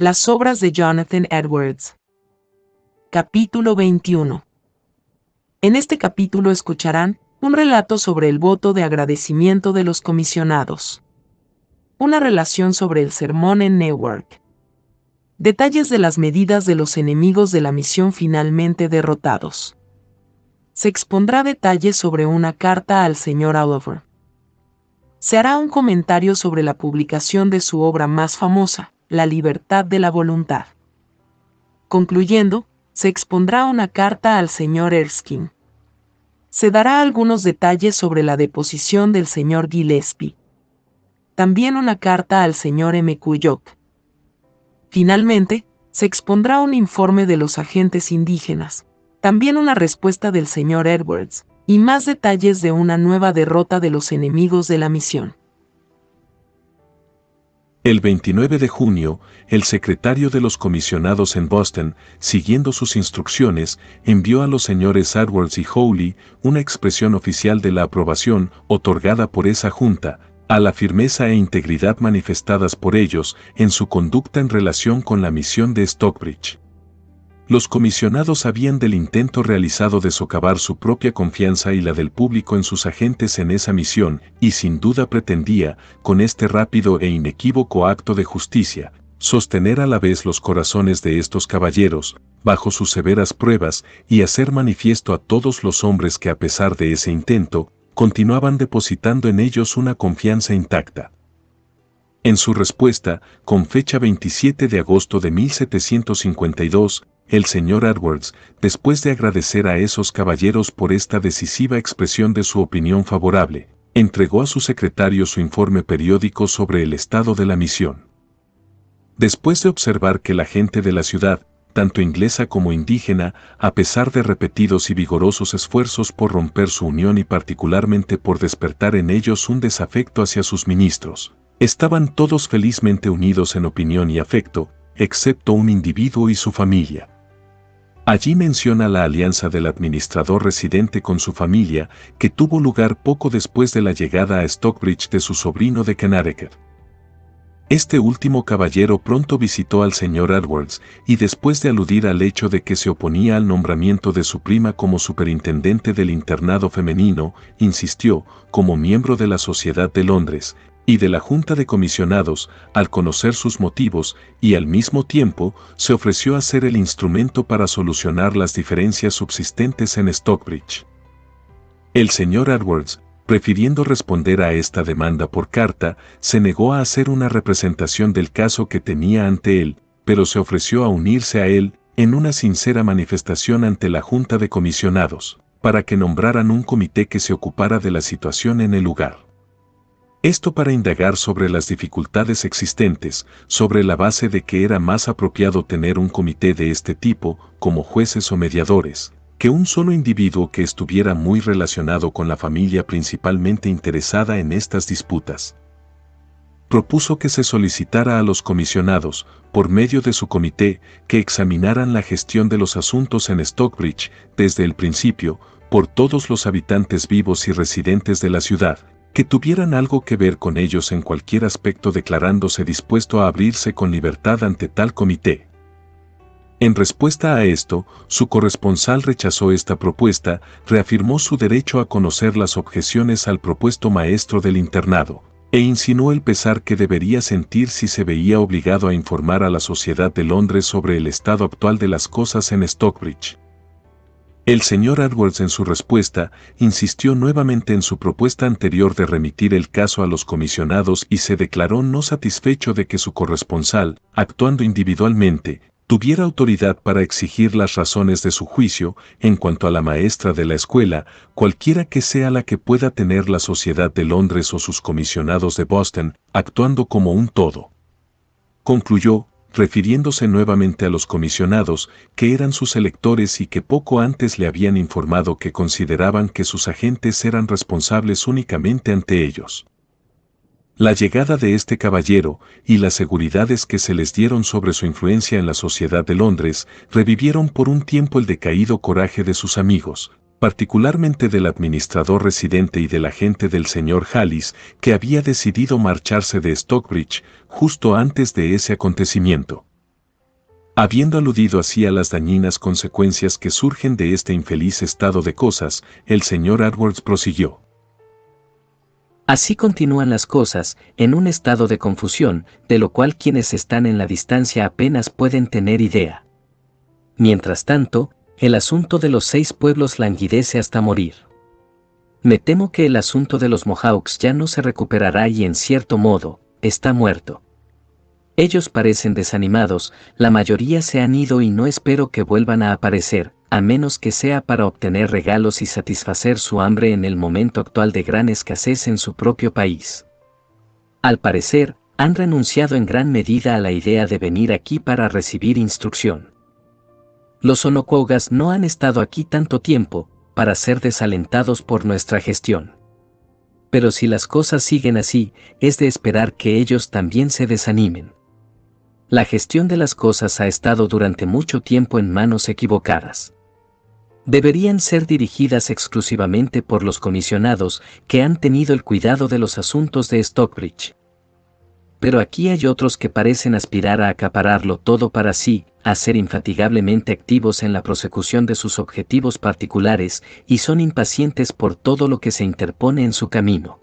Las obras de Jonathan Edwards. Capítulo 21. En este capítulo escucharán un relato sobre el voto de agradecimiento de los comisionados. Una relación sobre el sermón en Newark. Detalles de las medidas de los enemigos de la misión finalmente derrotados. Se expondrá detalles sobre una carta al Sr. Oliver. Se hará un comentario sobre la publicación de su obra más famosa, La libertad de la voluntad. Concluyendo, se expondrá una carta al Sr. Erskine. Se dará algunos detalles sobre la deposición del Sr. Gillespie. También una carta al Sr. M. Cuyok. Finalmente, se expondrá un informe de los agentes indígenas, también una respuesta del Sr. Edwards, y más detalles de una nueva derrota de los enemigos de la misión. El 29 de junio, el secretario de los comisionados en Boston, siguiendo sus instrucciones, envió a los señores Edwards y Hawley una expresión oficial de la aprobación otorgada por esa junta, a la firmeza e integridad manifestadas por ellos en su conducta en relación con la misión de Stockbridge. Los comisionados sabían del intento realizado de socavar su propia confianza y la del público en sus agentes en esa misión, y sin duda pretendía, con este rápido e inequívoco acto de justicia, sostener a la vez los corazones de estos caballeros, bajo sus severas pruebas, y hacer manifiesto a todos los hombres que a pesar de ese intento, continuaban depositando en ellos una confianza intacta. En su respuesta, con fecha 27 de agosto de 1752, el Sr. Edwards, después de agradecer a esos caballeros por esta decisiva expresión de su opinión favorable, entregó a su secretario su informe periódico sobre el estado de la misión. Después de observar que la gente de la ciudad, tanto inglesa como indígena, a pesar de repetidos y vigorosos esfuerzos por romper su unión y particularmente por despertar en ellos un desafecto hacia sus ministros, estaban todos felizmente unidos en opinión y afecto, excepto un individuo y su familia. Allí menciona la alianza del administrador residente con su familia, que tuvo lugar poco después de la llegada a Stockbridge de su sobrino de Connecticut. Este último caballero pronto visitó al Sr. Edwards, y después de aludir al hecho de que se oponía al nombramiento de su prima como superintendente del internado femenino, insistió, como miembro de la Sociedad de Londres, y de la Junta de Comisionados, al conocer sus motivos, y al mismo tiempo, se ofreció a ser el instrumento para solucionar las diferencias subsistentes en Stockbridge. El Sr. Edwards, prefiriendo responder a esta demanda por carta, se negó a hacer una representación del caso que tenía ante él, pero se ofreció a unirse a él, en una sincera manifestación ante la Junta de Comisionados, para que nombraran un comité que se ocupara de la situación en el lugar. Esto para indagar sobre las dificultades existentes, sobre la base de que era más apropiado tener un comité de este tipo, como jueces o mediadores, que un solo individuo que estuviera muy relacionado con la familia principalmente interesada en estas disputas. Propuso que se solicitara a los comisionados, por medio de su comité, que examinaran la gestión de los asuntos en Stockbridge, desde el principio, por todos los habitantes vivos y residentes de la ciudad, que tuvieran algo que ver con ellos en cualquier aspecto, declarándose dispuesto a abrirse con libertad ante tal comité. En respuesta a esto, su corresponsal rechazó esta propuesta, reafirmó su derecho a conocer las objeciones al propuesto maestro del internado, e insinuó el pesar que debería sentir si se veía obligado a informar a la Sociedad de Londres sobre el estado actual de las cosas en Stockbridge. El Sr. Edwards en su respuesta, insistió nuevamente en su propuesta anterior de remitir el caso a los comisionados y se declaró no satisfecho de que su corresponsal, actuando individualmente, tuviera autoridad para exigir las razones de su juicio en cuanto a la maestra de la escuela, cualquiera que sea la que pueda tener la Sociedad de Londres o sus comisionados de Boston, actuando como un todo. Concluyó, refiriéndose nuevamente a los comisionados, que eran sus electores y que poco antes le habían informado que consideraban que sus agentes eran responsables únicamente ante ellos. La llegada de este caballero, y las seguridades que se les dieron sobre su influencia en la Sociedad de Londres, revivieron por un tiempo el decaído coraje de sus amigos, particularmente del administrador residente y del agente del señor Hallis, que había decidido marcharse de Stockbridge justo antes de ese acontecimiento. Habiendo aludido así a las dañinas consecuencias que surgen de este infeliz estado de cosas, el señor Edwards prosiguió. Así continúan las cosas, en un estado de confusión, de lo cual quienes están en la distancia apenas pueden tener idea. Mientras tanto, el asunto de los 6 pueblos languidece hasta morir. Me temo que el asunto de los Mohawks ya no se recuperará y en cierto modo, está muerto. Ellos parecen desanimados, la mayoría se han ido y no espero que vuelvan a aparecer, a menos que sea para obtener regalos y satisfacer su hambre en el momento actual de gran escasez en su propio país. Al parecer, han renunciado en gran medida a la idea de venir aquí para recibir instrucción. Los Onoquaugas no han estado aquí tanto tiempo, para ser desalentados por nuestra gestión. Pero si las cosas siguen así, es de esperar que ellos también se desanimen. La gestión de las cosas ha estado durante mucho tiempo en manos equivocadas. Deberían ser dirigidas exclusivamente por los comisionados que han tenido el cuidado de los asuntos de Stockbridge. Pero aquí hay otros que parecen aspirar a acapararlo todo para sí, a ser infatigablemente activos en la prosecución de sus objetivos particulares y son impacientes por todo lo que se interpone en su camino.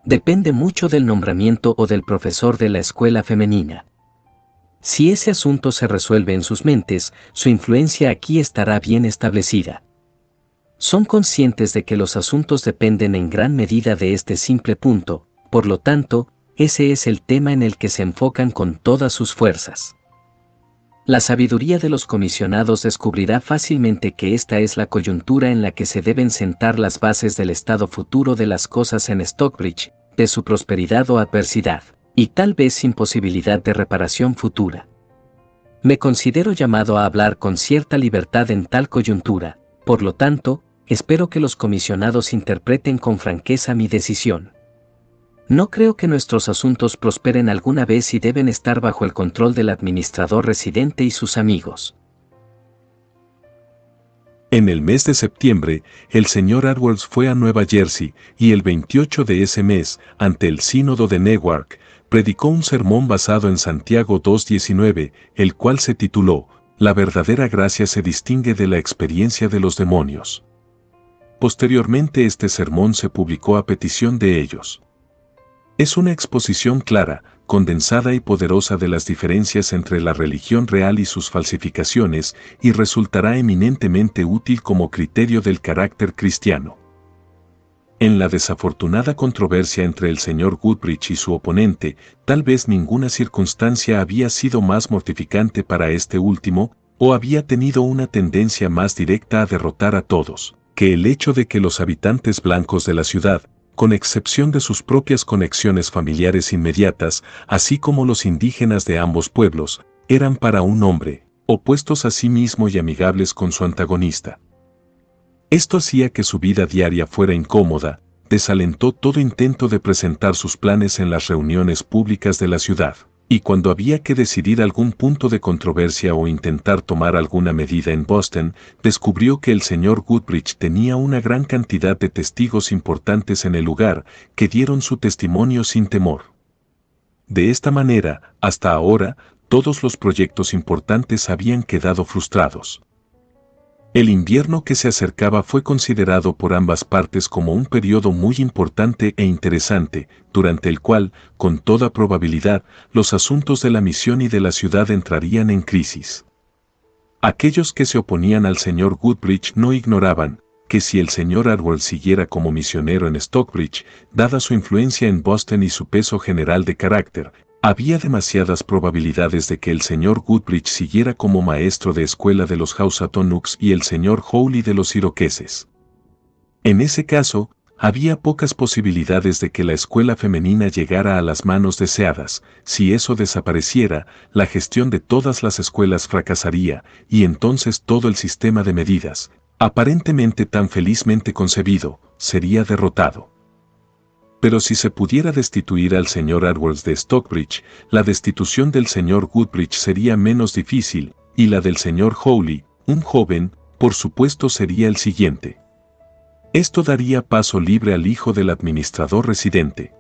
Depende mucho del nombramiento o del profesor de la escuela femenina. Si ese asunto se resuelve en sus mentes, su influencia aquí estará bien establecida. Son conscientes de que los asuntos dependen en gran medida de este simple punto, por lo tanto, ese es el tema en el que se enfocan con todas sus fuerzas. La sabiduría de los comisionados descubrirá fácilmente que esta es la coyuntura en la que se deben sentar las bases del estado futuro de las cosas en Stockbridge, de su prosperidad o adversidad, y tal vez sin posibilidad de reparación futura. Me considero llamado a hablar con cierta libertad en tal coyuntura, por lo tanto, espero que los comisionados interpreten con franqueza mi decisión. No creo que nuestros asuntos prosperen alguna vez y deben estar bajo el control del administrador residente y sus amigos. En el mes de septiembre, el señor Edwards fue a Nueva Jersey y el 28 de ese mes, ante el sínodo de Newark, predicó un sermón basado en Santiago 2:19, el cual se tituló La verdadera gracia se distingue de la experiencia de los demonios. Posteriormente este sermón se publicó a petición de ellos. Es una exposición clara, condensada y poderosa de las diferencias entre la religión real y sus falsificaciones, y resultará eminentemente útil como criterio del carácter cristiano. En la desafortunada controversia entre el señor Goodrich y su oponente, tal vez ninguna circunstancia había sido más mortificante para este último, o había tenido una tendencia más directa a derrotar a todos, que el hecho de que los habitantes blancos de la ciudad, con excepción de sus propias conexiones familiares inmediatas, así como los indígenas de ambos pueblos, eran para un hombre, opuestos a sí mismo y amigables con su antagonista. Esto hacía que su vida diaria fuera incómoda, desalentó todo intento de presentar sus planes en las reuniones públicas de la ciudad, y cuando había que decidir algún punto de controversia o intentar tomar alguna medida en Boston, descubrió que el señor Goodrich tenía una gran cantidad de testigos importantes en el lugar que dieron su testimonio sin temor. De esta manera, hasta ahora, todos los proyectos importantes habían quedado frustrados. El invierno que se acercaba fue considerado por ambas partes como un periodo muy importante e interesante, durante el cual, con toda probabilidad, los asuntos de la misión y de la ciudad entrarían en crisis. Aquellos que se oponían al señor Goodrich no ignoraban que si el señor Edwards siguiera como misionero en Stockbridge, dada su influencia en Boston y su peso general de carácter, había demasiadas probabilidades de que el señor Goodrich siguiera como maestro de escuela de los Housatonics y el señor Howley de los iroqueses. En ese caso, había pocas posibilidades de que la escuela femenina llegara a las manos deseadas. Si eso desapareciera, la gestión de todas las escuelas fracasaría, y entonces todo el sistema de medidas, aparentemente tan felizmente concebido, sería derrotado. Pero si se pudiera destituir al señor Edwards de Stockbridge, la destitución del señor Goodrich sería menos difícil, y la del señor Howley, un joven, por supuesto sería el siguiente. Esto daría paso libre al hijo del administrador residente.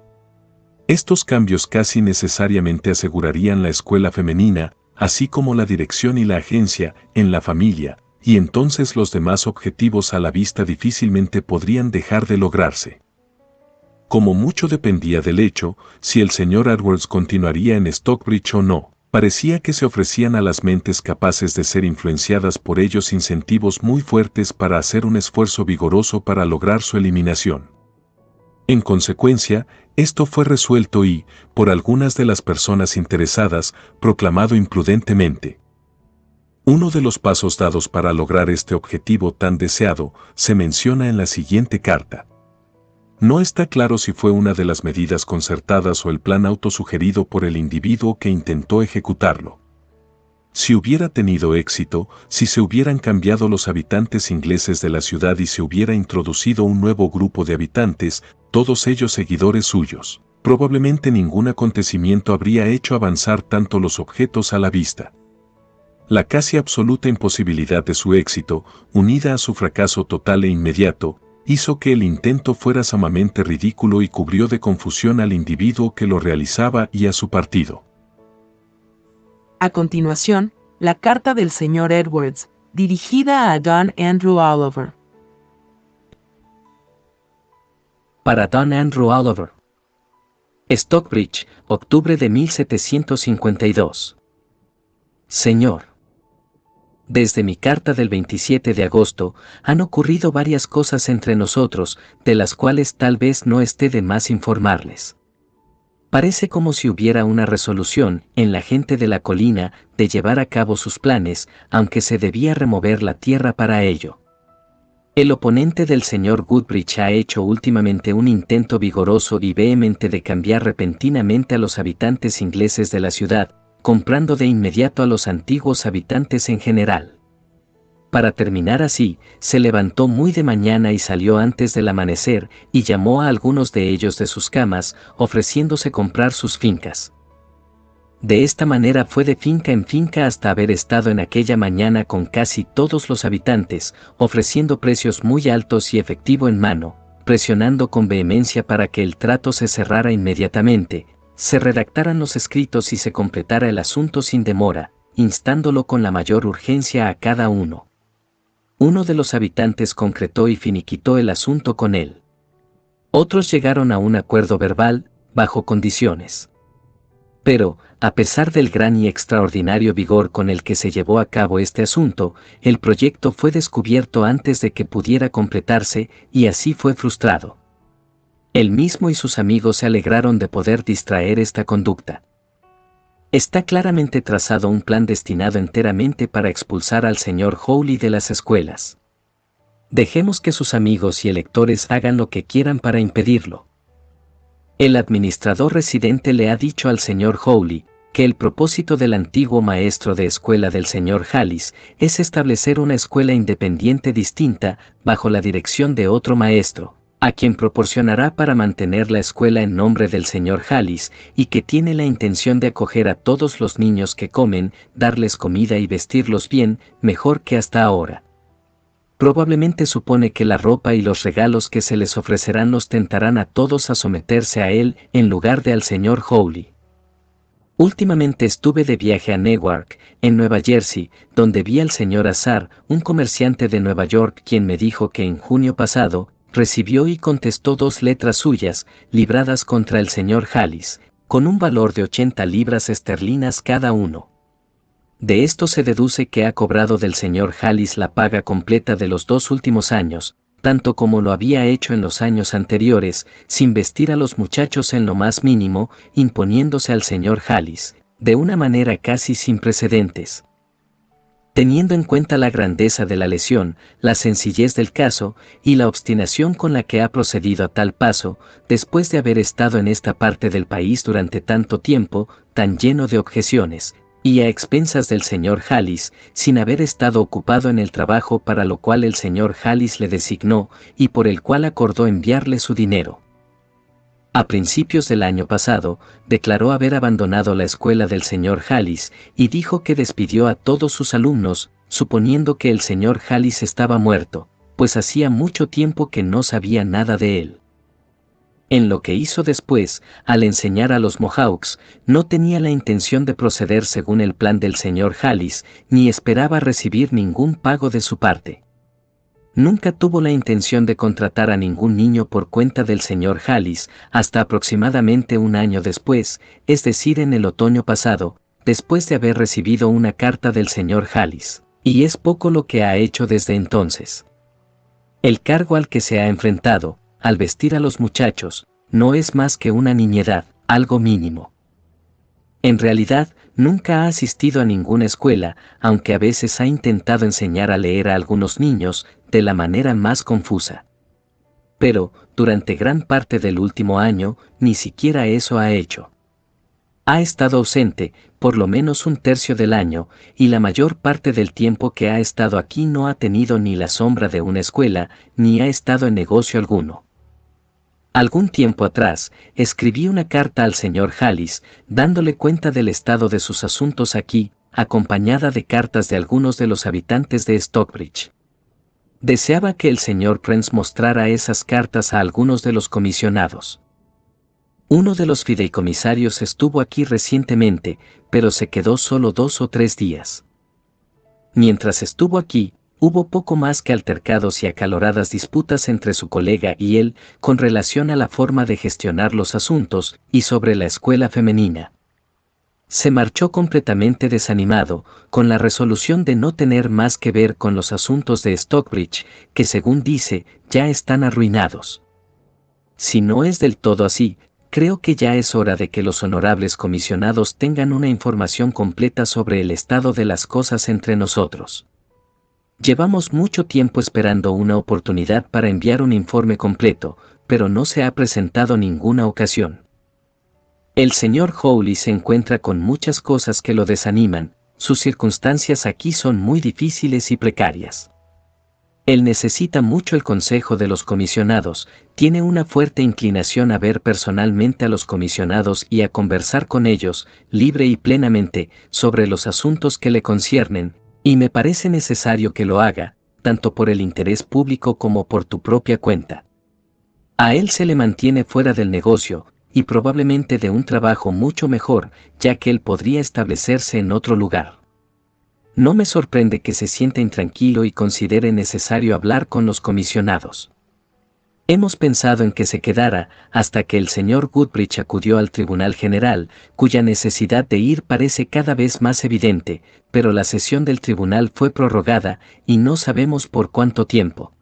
Estos cambios casi necesariamente asegurarían la escuela femenina, así como la dirección y la agencia, en la familia, y entonces los demás objetivos a la vista difícilmente podrían dejar de lograrse. Como mucho dependía del hecho, si el señor Edwards continuaría en Stockbridge o no, parecía que se ofrecían a las mentes capaces de ser influenciadas por ellos incentivos muy fuertes para hacer un esfuerzo vigoroso para lograr su eliminación. En consecuencia, esto fue resuelto y, por algunas de las personas interesadas, proclamado imprudentemente. Uno de los pasos dados para lograr este objetivo tan deseado se menciona en la siguiente carta. No está claro si fue una de las medidas concertadas o el plan autosugerido por el individuo que intentó ejecutarlo. Si hubiera tenido éxito, si se hubieran cambiado los habitantes ingleses de la ciudad y se hubiera introducido un nuevo grupo de habitantes, todos ellos seguidores suyos, probablemente ningún acontecimiento habría hecho avanzar tanto los objetos a la vista. La casi absoluta imposibilidad de su éxito, unida a su fracaso total e inmediato, hizo que el intento fuera sumamente ridículo y cubrió de confusión al individuo que lo realizaba y a su partido. A continuación, la carta del señor Edwards, dirigida a Don Andrew Oliver. Para Don Andrew Oliver. Stockbridge, octubre de 1752. Señor. Desde mi carta del 27 de agosto, han ocurrido varias cosas entre nosotros, de las cuales tal vez no esté de más informarles. Parece como si hubiera una resolución en la gente de la colina de llevar a cabo sus planes, aunque se debía remover la tierra para ello. El oponente del señor Goodrich ha hecho últimamente un intento vigoroso y vehemente de cambiar repentinamente a los habitantes ingleses de la ciudad, comprando de inmediato a los antiguos habitantes en general. Para terminar así, se levantó muy de mañana y salió antes del amanecer y llamó a algunos de ellos de sus camas, ofreciéndose comprar sus fincas. De esta manera fue de finca en finca hasta haber estado en aquella mañana con casi todos los habitantes, ofreciendo precios muy altos y efectivo en mano, presionando con vehemencia para que el trato se cerrara inmediatamente, se redactaran los escritos y se completara el asunto sin demora, instándolo con la mayor urgencia a cada uno. Uno de los habitantes concretó y finiquitó el asunto con él. Otros llegaron a un acuerdo verbal, bajo condiciones. Pero, a pesar del gran y extraordinario vigor con el que se llevó a cabo este asunto, el proyecto fue descubierto antes de que pudiera completarse y así fue frustrado. Él mismo y sus amigos se alegraron de poder distraer esta conducta. Está claramente trazado un plan destinado enteramente para expulsar al señor Hawley de las escuelas. Dejemos que sus amigos y electores hagan lo que quieran para impedirlo. El administrador residente le ha dicho al señor Hawley que el propósito del antiguo maestro de escuela del señor Hallis es establecer una escuela independiente distinta bajo la dirección de otro maestro, a quien proporcionará para mantener la escuela en nombre del señor Hallis y que tiene la intención de acoger a todos los niños que comen, darles comida y vestirlos bien, mejor que hasta ahora. Probablemente supone que la ropa y los regalos que se les ofrecerán los tentarán a todos a someterse a él en lugar de al señor Hawley. Últimamente estuve de viaje a Newark, en Nueva Jersey, donde vi al señor Azar, un comerciante de Nueva York, quien me dijo que en junio pasado recibió y contestó 2 letras suyas, libradas contra el señor Hallis, con un valor de 80 libras esterlinas cada uno. De esto se deduce que ha cobrado del señor Hallis la paga completa de los 2 últimos años, tanto como lo había hecho en los años anteriores, sin vestir a los muchachos en lo más mínimo, imponiéndose al señor Hallis, de una manera casi sin precedentes. Teniendo en cuenta la grandeza de la lesión, la sencillez del caso, y la obstinación con la que ha procedido a tal paso, después de haber estado en esta parte del país durante tanto tiempo, tan lleno de objeciones, y a expensas del señor Hallis, sin haber estado ocupado en el trabajo para lo cual el señor Hallis le designó, y por el cual acordó enviarle su dinero. A principios del año pasado, declaró haber abandonado la escuela del señor Hallis, y dijo que despidió a todos sus alumnos, suponiendo que el señor Hallis estaba muerto, pues hacía mucho tiempo que no sabía nada de él. En lo que hizo después, al enseñar a los Mohawks, no tenía la intención de proceder según el plan del señor Halis, ni esperaba recibir ningún pago de su parte. Nunca tuvo la intención de contratar a ningún niño por cuenta del señor Halis, hasta aproximadamente un año después, es decir, en el otoño pasado, después de haber recibido una carta del señor Halis, y es poco lo que ha hecho desde entonces. El cargo al que se ha enfrentado, al vestir a los muchachos, no es más que una niñedad, algo mínimo. En realidad, nunca ha asistido a ninguna escuela, aunque a veces ha intentado enseñar a leer a algunos niños, de la manera más confusa. Pero, durante gran parte del último año, ni siquiera eso ha hecho. Ha estado ausente, por lo menos un tercio del año, y la mayor parte del tiempo que ha estado aquí no ha tenido ni la sombra de una escuela, ni ha estado en negocio alguno. Algún tiempo atrás, escribí una carta al señor Halis, dándole cuenta del estado de sus asuntos aquí, acompañada de cartas de algunos de los habitantes de Stockbridge. Deseaba que el señor Prince mostrara esas cartas a algunos de los comisionados. Uno de los fideicomisarios estuvo aquí recientemente, pero se quedó solo 2 o 3 días. Mientras estuvo aquí, hubo poco más que altercados y acaloradas disputas entre su colega y él, con relación a la forma de gestionar los asuntos, y sobre la escuela femenina. Se marchó completamente desanimado, con la resolución de no tener más que ver con los asuntos de Stockbridge, que según dice, ya están arruinados. Si no es del todo así, creo que ya es hora de que los honorables comisionados tengan una información completa sobre el estado de las cosas entre nosotros. Llevamos mucho tiempo esperando una oportunidad para enviar un informe completo, pero no se ha presentado ninguna ocasión. El señor Hawley se encuentra con muchas cosas que lo desaniman, sus circunstancias aquí son muy difíciles y precarias. Él necesita mucho el consejo de los comisionados, tiene una fuerte inclinación a ver personalmente a los comisionados y a conversar con ellos, libre y plenamente, sobre los asuntos que le conciernen, y me parece necesario que lo haga, tanto por el interés público como por tu propia cuenta. A él se le mantiene fuera del negocio, y probablemente de un trabajo mucho mejor, ya que él podría establecerse en otro lugar. No me sorprende que se sienta intranquilo y considere necesario hablar con los comisionados. Hemos pensado en que se quedara, hasta que el señor Goodrich acudió al Tribunal General, cuya necesidad de ir parece cada vez más evidente, pero la sesión del tribunal fue prorrogada, y no sabemos por cuánto tiempo.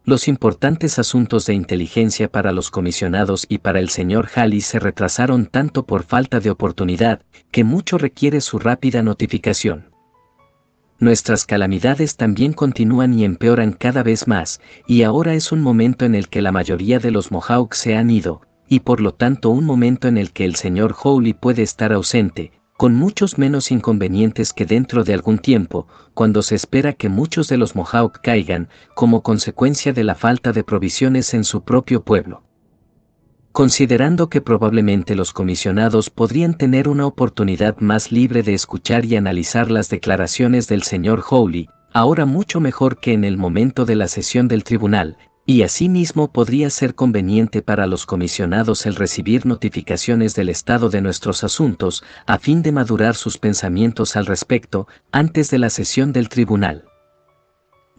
Los importantes asuntos de inteligencia para los comisionados y para el señor Halley se retrasaron tanto por falta de oportunidad, que mucho requiere su rápida notificación. Nuestras calamidades también continúan y empeoran cada vez más, y ahora es un momento en el que la mayoría de los Mohawks se han ido, y por lo tanto un momento en el que el señor Hawley puede estar ausente, con muchos menos inconvenientes que dentro de algún tiempo, cuando se espera que muchos de los Mohawk caigan, como consecuencia de la falta de provisiones en su propio pueblo. Considerando que probablemente los comisionados podrían tener una oportunidad más libre de escuchar y analizar las declaraciones del señor Hawley, ahora mucho mejor que en el momento de la sesión del tribunal, y asimismo podría ser conveniente para los comisionados el recibir notificaciones del estado de nuestros asuntos, a fin de madurar sus pensamientos al respecto, antes de la sesión del tribunal.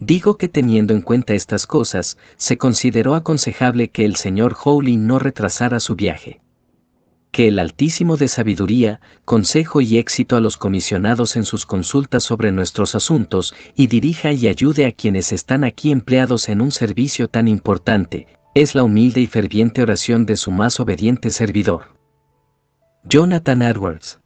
Digo que teniendo en cuenta estas cosas, se consideró aconsejable que el señor Hawley no retrasara su viaje. Que el Altísimo dé sabiduría, consejo y éxito a los comisionados en sus consultas sobre nuestros asuntos, y dirija y ayude a quienes están aquí empleados en un servicio tan importante, es la humilde y ferviente oración de su más obediente servidor. Jonathan Edwards.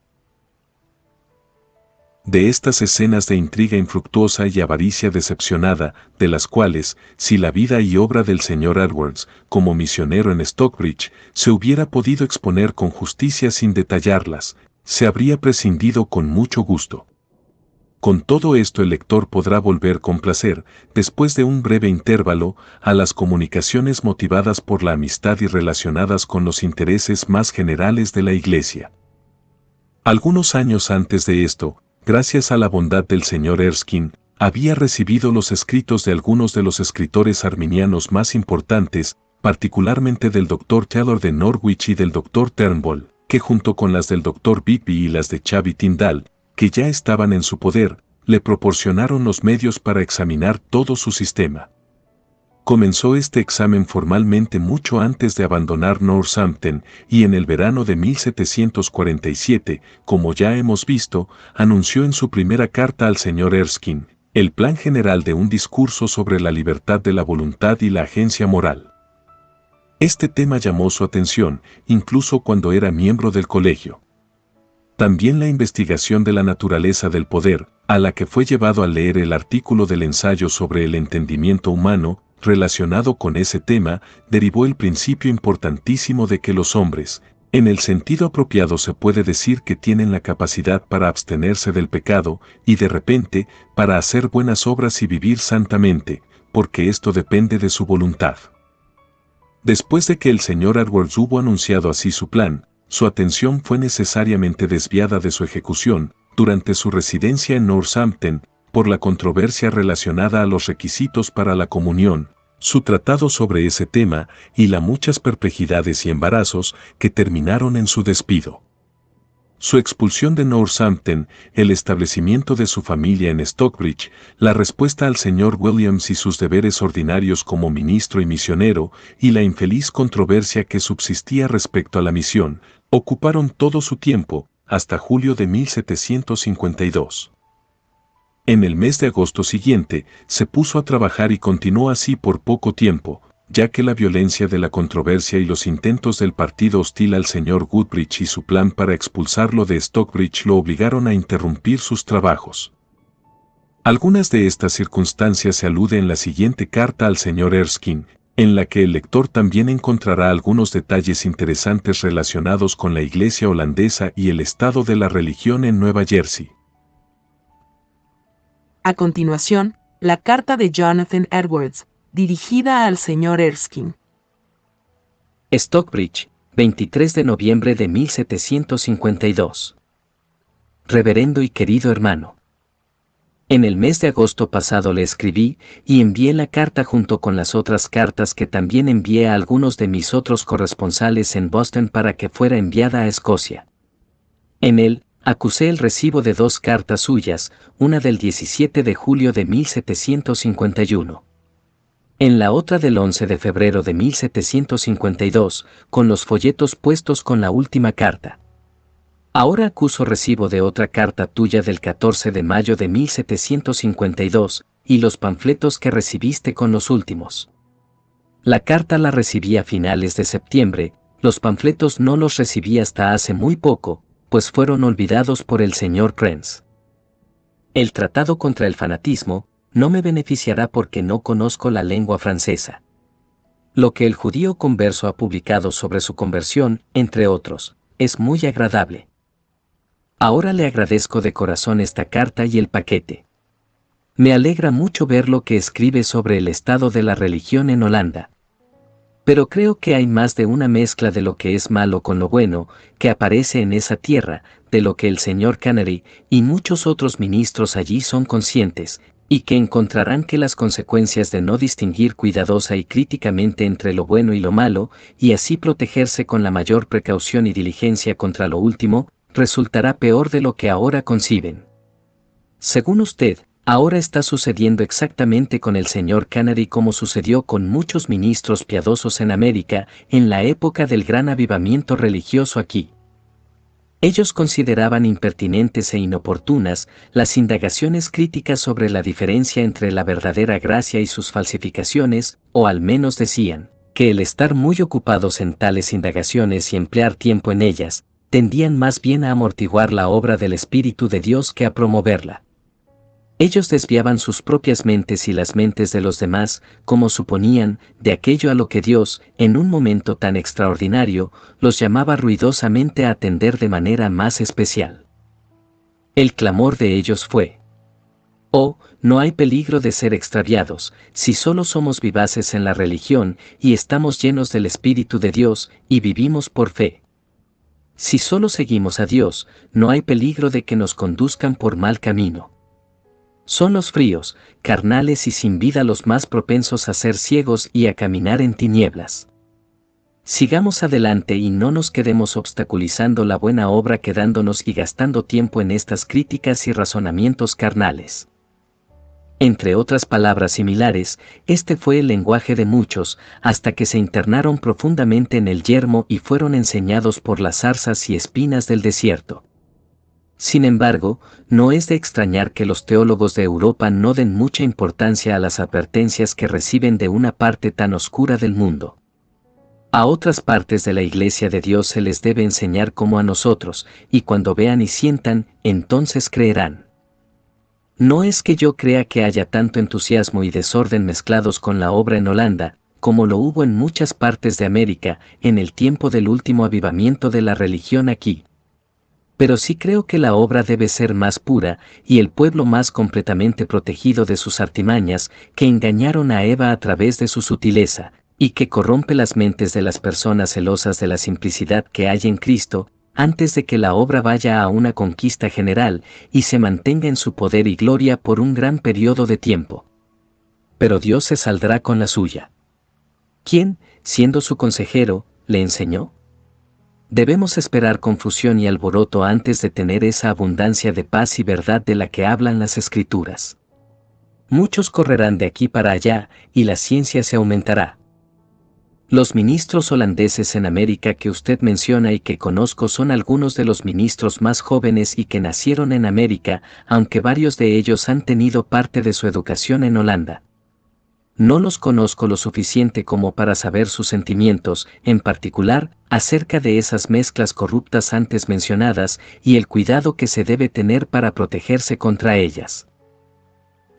De estas escenas de intriga infructuosa y avaricia decepcionada, de las cuales, si la vida y obra del señor Edwards, como misionero en Stockbridge, se hubiera podido exponer con justicia sin detallarlas, se habría prescindido con mucho gusto. Con todo esto el lector podrá volver con placer, después de un breve intervalo, a las comunicaciones motivadas por la amistad y relacionadas con los intereses más generales de la Iglesia. Algunos años antes de esto, gracias a la bondad del señor Erskine, había recibido los escritos de algunos de los escritores arminianos más importantes, particularmente del Dr. Taylor de Norwich y del Dr. Turnbull, que junto con las del Dr. Bigby y las de Xavi Tyndall, que ya estaban en su poder, le proporcionaron los medios para examinar todo su sistema. Comenzó este examen formalmente mucho antes de abandonar Northampton y en el verano de 1747, como ya hemos visto, anunció en su primera carta al señor Erskine el plan general de un discurso sobre la libertad de la voluntad y la agencia moral. Este tema llamó su atención, incluso cuando era miembro del colegio. También la investigación de la naturaleza del poder, a la que fue llevado al leer el artículo del ensayo sobre el entendimiento humano, relacionado con ese tema, derivó el principio importantísimo de que los hombres, en el sentido apropiado se puede decir que tienen la capacidad para abstenerse del pecado, y de repente, para hacer buenas obras y vivir santamente, porque esto depende de su voluntad. Después de que el señor Edwards hubo anunciado así su plan, su atención fue necesariamente desviada de su ejecución, durante su residencia en Northampton, por la controversia relacionada a los requisitos para la comunión, su tratado sobre ese tema y las muchas perplejidades y embarazos que terminaron en su despido. Su expulsión de Northampton, el establecimiento de su familia en Stockbridge, la respuesta al señor Williams y sus deberes ordinarios como ministro y misionero, y la infeliz controversia que subsistía respecto a la misión, ocuparon todo su tiempo, hasta julio de 1752. En el mes de agosto siguiente, se puso a trabajar y continuó así por poco tiempo, ya que la violencia de la controversia y los intentos del partido hostil al señor Goodrich y su plan para expulsarlo de Stockbridge lo obligaron a interrumpir sus trabajos. Algunas de estas circunstancias se alude en la siguiente carta al señor Erskine, en la que el lector también encontrará algunos detalles interesantes relacionados con la Iglesia holandesa y el estado de la religión en Nueva Jersey. A continuación, la carta de Jonathan Edwards, dirigida al señor Erskine. Stockbridge, 23 de noviembre de 1752. Reverendo y querido hermano. En el mes de agosto pasado le escribí y envié la carta junto con las otras cartas que también envié a algunos de mis otros corresponsales en Boston para que fuera enviada a Escocia. En él, acusé el recibo de 2 cartas suyas, una del 17 de julio de 1751. En la otra del 11 de febrero de 1752, con los folletos puestos con la última carta. Ahora acuso recibo de otra carta tuya del 14 de mayo de 1752, y los panfletos que recibiste con los últimos. La carta la recibí a finales de septiembre, los panfletos no los recibí hasta hace muy poco, pues fueron olvidados por el señor Prince. El tratado contra el fanatismo no me beneficiará porque no conozco la lengua francesa. Lo que el judío converso ha publicado sobre su conversión, entre otros, es muy agradable. Ahora le agradezco de corazón esta carta y el paquete. Me alegra mucho ver lo que escribe sobre el estado de la religión en Holanda. Pero creo que hay más de una mezcla de lo que es malo con lo bueno, que aparece en esa tierra, de lo que el señor Canary y muchos otros ministros allí son conscientes, y que encontrarán que las consecuencias de no distinguir cuidadosa y críticamente entre lo bueno y lo malo, y así protegerse con la mayor precaución y diligencia contra lo último, resultará peor de lo que ahora conciben. Según usted, ahora está sucediendo exactamente con el señor Canary como sucedió con muchos ministros piadosos en América en la época del gran avivamiento religioso aquí. Ellos consideraban impertinentes e inoportunas las indagaciones críticas sobre la diferencia entre la verdadera gracia y sus falsificaciones, o al menos decían que el estar muy ocupados en tales indagaciones y emplear tiempo en ellas, tendían más bien a amortiguar la obra del Espíritu de Dios que a promoverla. Ellos desviaban sus propias mentes y las mentes de los demás, como suponían, de aquello a lo que Dios, en un momento tan extraordinario, los llamaba ruidosamente a atender de manera más especial. El clamor de ellos fue: «Oh, no hay peligro de ser extraviados, si solo somos vivaces en la religión y estamos llenos del Espíritu de Dios y vivimos por fe. Si solo seguimos a Dios, no hay peligro de que nos conduzcan por mal camino. Son los fríos, carnales y sin vida los más propensos a ser ciegos y a caminar en tinieblas». Sigamos adelante y no nos quedemos obstaculizando la buena obra quedándonos y gastando tiempo en estas críticas y razonamientos carnales. Entre otras palabras similares, este fue el lenguaje de muchos, hasta que se internaron profundamente en el yermo y fueron enseñados por las zarzas y espinas del desierto. Sin embargo, no es de extrañar que los teólogos de Europa no den mucha importancia a las advertencias que reciben de una parte tan oscura del mundo. A otras partes de la Iglesia de Dios se les debe enseñar como a nosotros, y cuando vean y sientan, entonces creerán. No es que yo crea que haya tanto entusiasmo y desorden mezclados con la obra en Holanda, como lo hubo en muchas partes de América, en el tiempo del último avivamiento de la religión aquí. Pero sí creo que la obra debe ser más pura, y el pueblo más completamente protegido de sus artimañas, que engañaron a Eva a través de su sutileza, y que corrompe las mentes de las personas celosas de la simplicidad que hay en Cristo, antes de que la obra vaya a una conquista general y se mantenga en su poder y gloria por un gran periodo de tiempo. Pero Dios se saldrá con la suya. ¿Quién, siendo su consejero, le enseñó? Debemos esperar confusión y alboroto antes de tener esa abundancia de paz y verdad de la que hablan las Escrituras. Muchos correrán de aquí para allá, y la ciencia se aumentará. Los ministros holandeses en América que usted menciona y que conozco son algunos de los ministros más jóvenes y que nacieron en América, aunque varios de ellos han tenido parte de su educación en Holanda. No los conozco lo suficiente como para saber sus sentimientos, en particular, acerca de esas mezclas corruptas antes mencionadas y el cuidado que se debe tener para protegerse contra ellas.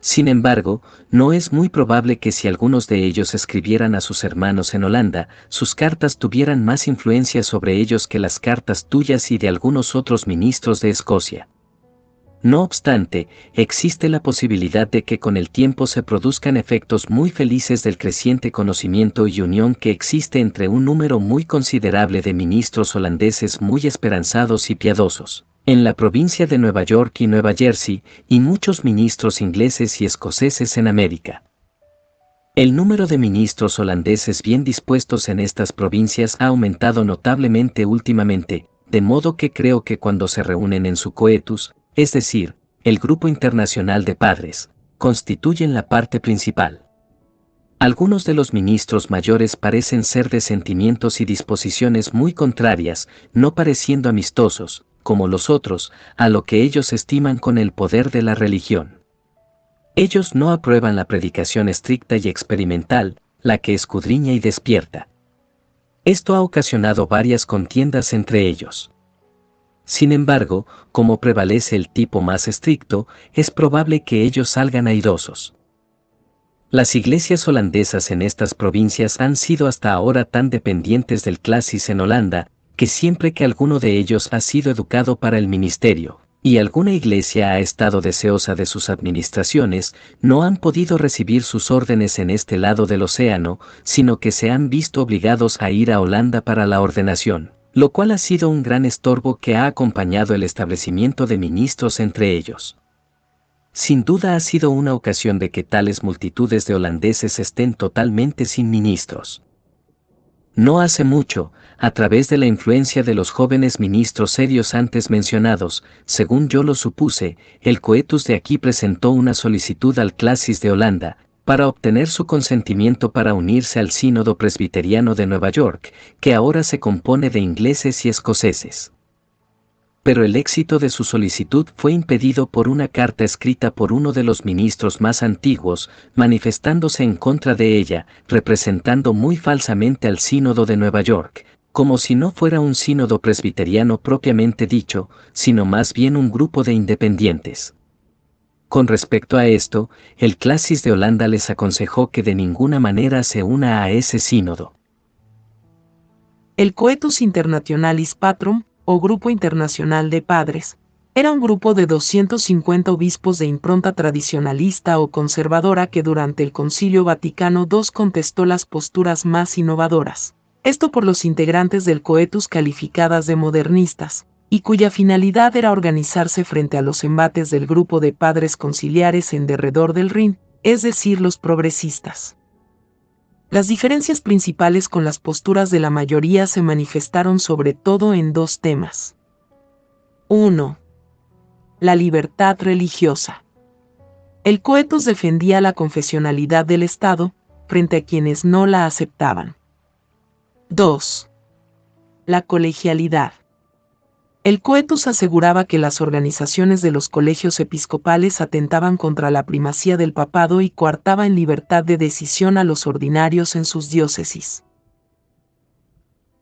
Sin embargo, no es muy probable que si algunos de ellos escribieran a sus hermanos en Holanda, sus cartas tuvieran más influencia sobre ellos que las cartas tuyas y de algunos otros ministros de Escocia. No obstante, existe la posibilidad de que con el tiempo se produzcan efectos muy felices del creciente conocimiento y unión que existe entre un número muy considerable de ministros holandeses muy esperanzados y piadosos, en la provincia de Nueva York y Nueva Jersey, y muchos ministros ingleses y escoceses en América. El número de ministros holandeses bien dispuestos en estas provincias ha aumentado notablemente últimamente, de modo que creo que cuando se reúnen en su coetus, es decir, el grupo internacional de padres, constituyen la parte principal. Algunos de los ministros mayores parecen ser de sentimientos y disposiciones muy contrarias, no pareciendo amistosos, como los otros, a lo que ellos estiman con el poder de la religión. Ellos no aprueban la predicación estricta y experimental, la que escudriña y despierta. Esto ha ocasionado varias contiendas entre ellos. Sin embargo, como prevalece el tipo más estricto, es probable que ellos salgan airosos. Las iglesias holandesas en estas provincias han sido hasta ahora tan dependientes del classis en Holanda, que siempre que alguno de ellos ha sido educado para el ministerio, y alguna iglesia ha estado deseosa de sus administraciones, no han podido recibir sus órdenes en este lado del océano, sino que se han visto obligados a ir a Holanda para la ordenación, lo cual ha sido un gran estorbo que ha acompañado el establecimiento de ministros entre ellos. Sin duda ha sido una ocasión de que tales multitudes de holandeses estén totalmente sin ministros. No hace mucho, a través de la influencia de los jóvenes ministros serios antes mencionados, según yo lo supuse, el coetus de aquí presentó una solicitud al classis de Holanda, para obtener su consentimiento para unirse al Sínodo Presbiteriano de Nueva York, que ahora se compone de ingleses y escoceses. Pero el éxito de su solicitud fue impedido por una carta escrita por uno de los ministros más antiguos, manifestándose en contra de ella, representando muy falsamente al Sínodo de Nueva York, como si no fuera un sínodo presbiteriano propiamente dicho, sino más bien un grupo de independientes. Con respecto a esto, el classis de Holanda les aconsejó que de ninguna manera se una a ese sínodo. El Coetus Internationalis Patrum, o Grupo Internacional de Padres, era un grupo de 250 obispos de impronta tradicionalista o conservadora que durante el Concilio Vaticano II contestó las posturas más innovadoras, esto por los integrantes del Coetus calificadas de modernistas, y cuya finalidad era organizarse frente a los embates del grupo de padres conciliares en derredor del Rin, es decir, los progresistas. Las diferencias principales con las posturas de la mayoría se manifestaron sobre todo en dos temas. 1. La libertad religiosa. El coetus defendía la confesionalidad del Estado frente a quienes no la aceptaban. 2. La colegialidad. El coetus aseguraba que las organizaciones de los colegios episcopales atentaban contra la primacía del papado y coartaba en libertad de decisión a los ordinarios en sus diócesis.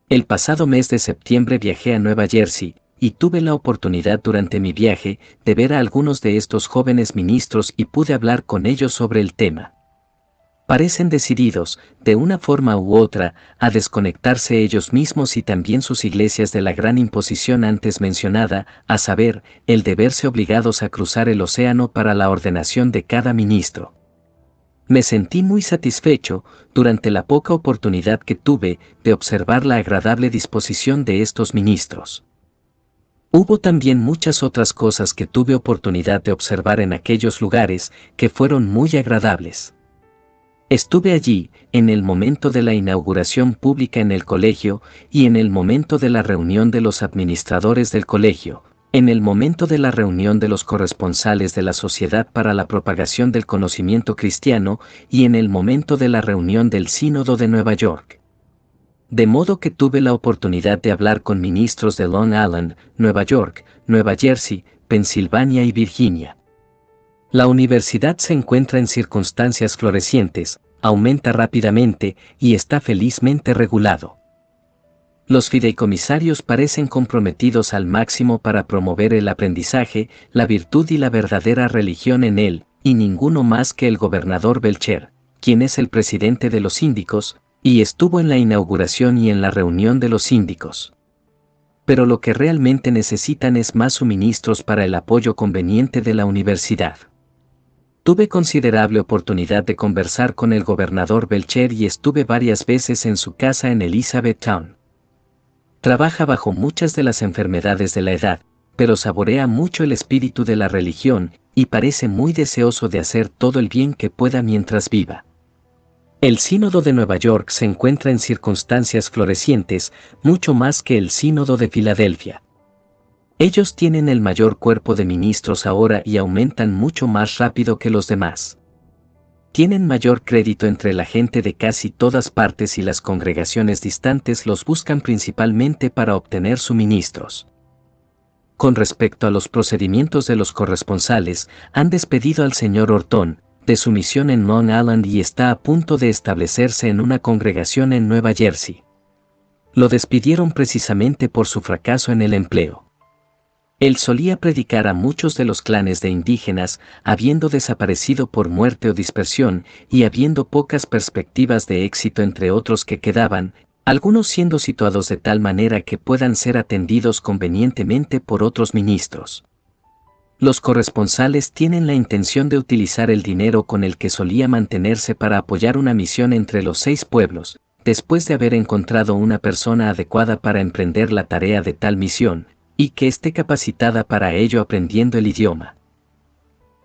El pasado mes de septiembre viajé a Nueva Jersey, y tuve la oportunidad durante mi viaje de ver a algunos de estos jóvenes ministros y pude hablar con ellos sobre el tema. Parecen decididos, de una forma u otra, a desconectarse ellos mismos y también sus iglesias de la gran imposición antes mencionada, a saber, el de verse obligados a cruzar el océano para la ordenación de cada ministro. Me sentí muy satisfecho, durante la poca oportunidad que tuve, de observar la agradable disposición de estos ministros. Hubo también muchas otras cosas que tuve oportunidad de observar en aquellos lugares, que fueron muy agradables. Estuve allí, en el momento de la inauguración pública en el colegio, y en el momento de la reunión de los administradores del colegio, en el momento de la reunión de los corresponsales de la Sociedad para la Propagación del Conocimiento Cristiano, y en el momento de la reunión del Sínodo de Nueva York. De modo que tuve la oportunidad de hablar con ministros de Long Island, Nueva York, Nueva Jersey, Pensilvania y Virginia. La universidad se encuentra en circunstancias florecientes, aumenta rápidamente y está felizmente regulado. Los fideicomisarios parecen comprometidos al máximo para promover el aprendizaje, la virtud y la verdadera religión en él, y ninguno más que el gobernador Belcher, quien es el presidente de los síndicos, y estuvo en la inauguración y en la reunión de los síndicos. Pero lo que realmente necesitan es más suministros para el apoyo conveniente de la universidad. Tuve considerable oportunidad de conversar con el gobernador Belcher y estuve varias veces en su casa en Elizabethtown. Trabaja bajo muchas de las enfermedades de la edad, pero saborea mucho el espíritu de la religión y parece muy deseoso de hacer todo el bien que pueda mientras viva. El Sínodo de Nueva York se encuentra en circunstancias florecientes, mucho más que el Sínodo de Filadelfia. Ellos tienen el mayor cuerpo de ministros ahora y aumentan mucho más rápido que los demás. Tienen mayor crédito entre la gente de casi todas partes y las congregaciones distantes los buscan principalmente para obtener suministros. Con respecto a los procedimientos de los corresponsales, han despedido al señor Orton de su misión en Long Island y está a punto de establecerse en una congregación en Nueva Jersey. Lo despidieron precisamente por su fracaso en el empleo. Él solía predicar a muchos de los clanes de indígenas, habiendo desaparecido por muerte o dispersión, y habiendo pocas perspectivas de éxito entre otros que quedaban, algunos siendo situados de tal manera que puedan ser atendidos convenientemente por otros ministros. Los corresponsales tienen la intención de utilizar el dinero con el que solía mantenerse para apoyar una misión entre los 6 pueblos, después de haber encontrado una persona adecuada para emprender la tarea de tal misión, y que esté capacitada para ello aprendiendo el idioma.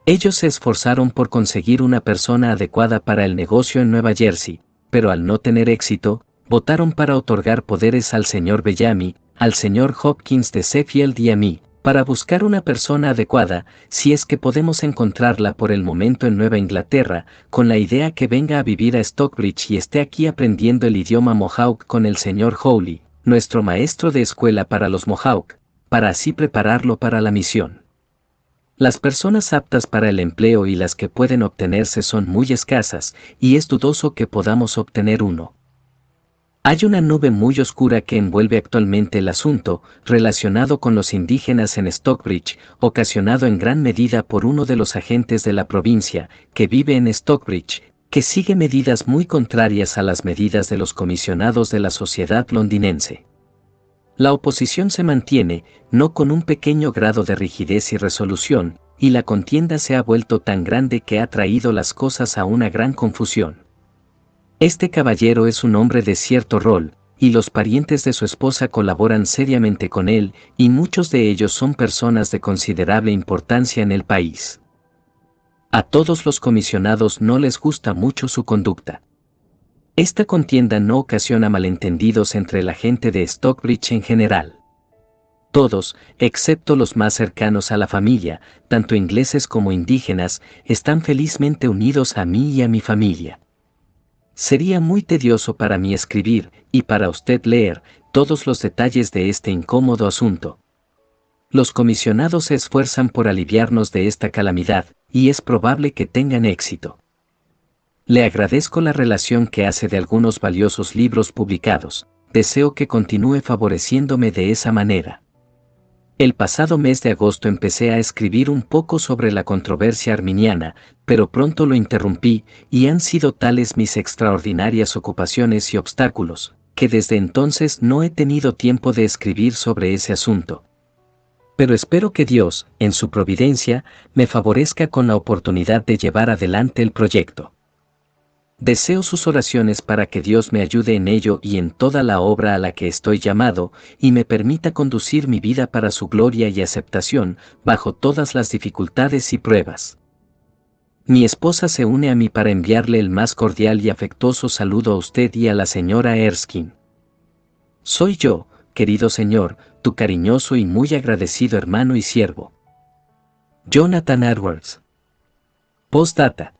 Ellos se esforzaron por conseguir una persona adecuada para el negocio en Nueva Jersey, pero al no tener éxito, votaron para otorgar poderes al señor Bellamy, al señor Hopkins de Sheffield y a mí, para buscar una persona adecuada, si es que podemos encontrarla por el momento en Nueva Inglaterra, con la idea que venga a vivir a Stockbridge y esté aquí aprendiendo el idioma Mohawk con el señor Howley, nuestro maestro de escuela para los Mohawk, para así prepararlo para la misión. Las personas aptas para el empleo y las que pueden obtenerse son muy escasas, y es dudoso que podamos obtener uno. Hay una nube muy oscura que envuelve actualmente el asunto, relacionado con los indígenas en Stockbridge, ocasionado en gran medida por uno de los agentes de la provincia, que vive en Stockbridge, que sigue medidas muy contrarias a las medidas de los comisionados de la sociedad londinense. La oposición se mantiene, no con un pequeño grado de rigidez y resolución, y la contienda se ha vuelto tan grande que ha traído las cosas a una gran confusión. Este caballero es un hombre de cierto rol, y los parientes de su esposa colaboran seriamente con él, y muchos de ellos son personas de considerable importancia en el país. A todos los comisionados no les gusta mucho su conducta. Esta contienda no ocasiona malentendidos entre la gente de Stockbridge en general. Todos, excepto los más cercanos a la familia, tanto ingleses como indígenas, están felizmente unidos a mí y a mi familia. Sería muy tedioso para mí escribir, y para usted leer, todos los detalles de este incómodo asunto. Los comisionados se esfuerzan por aliviarnos de esta calamidad, y es probable que tengan éxito. Le agradezco la relación que hace de algunos valiosos libros publicados. Deseo que continúe favoreciéndome de esa manera. El pasado mes de agosto empecé a escribir un poco sobre la controversia arminiana, pero pronto lo interrumpí, y han sido tales mis extraordinarias ocupaciones y obstáculos, que desde entonces no he tenido tiempo de escribir sobre ese asunto. Pero espero que Dios, en su providencia, me favorezca con la oportunidad de llevar adelante el proyecto. Deseo sus oraciones para que Dios me ayude en ello y en toda la obra a la que estoy llamado, y me permita conducir mi vida para su gloria y aceptación, bajo todas las dificultades y pruebas. Mi esposa se une a mí para enviarle el más cordial y afectuoso saludo a usted y a la señora Erskine. Soy yo, querido señor, tu cariñoso y muy agradecido hermano y siervo. Jonathan Edwards. Postdata.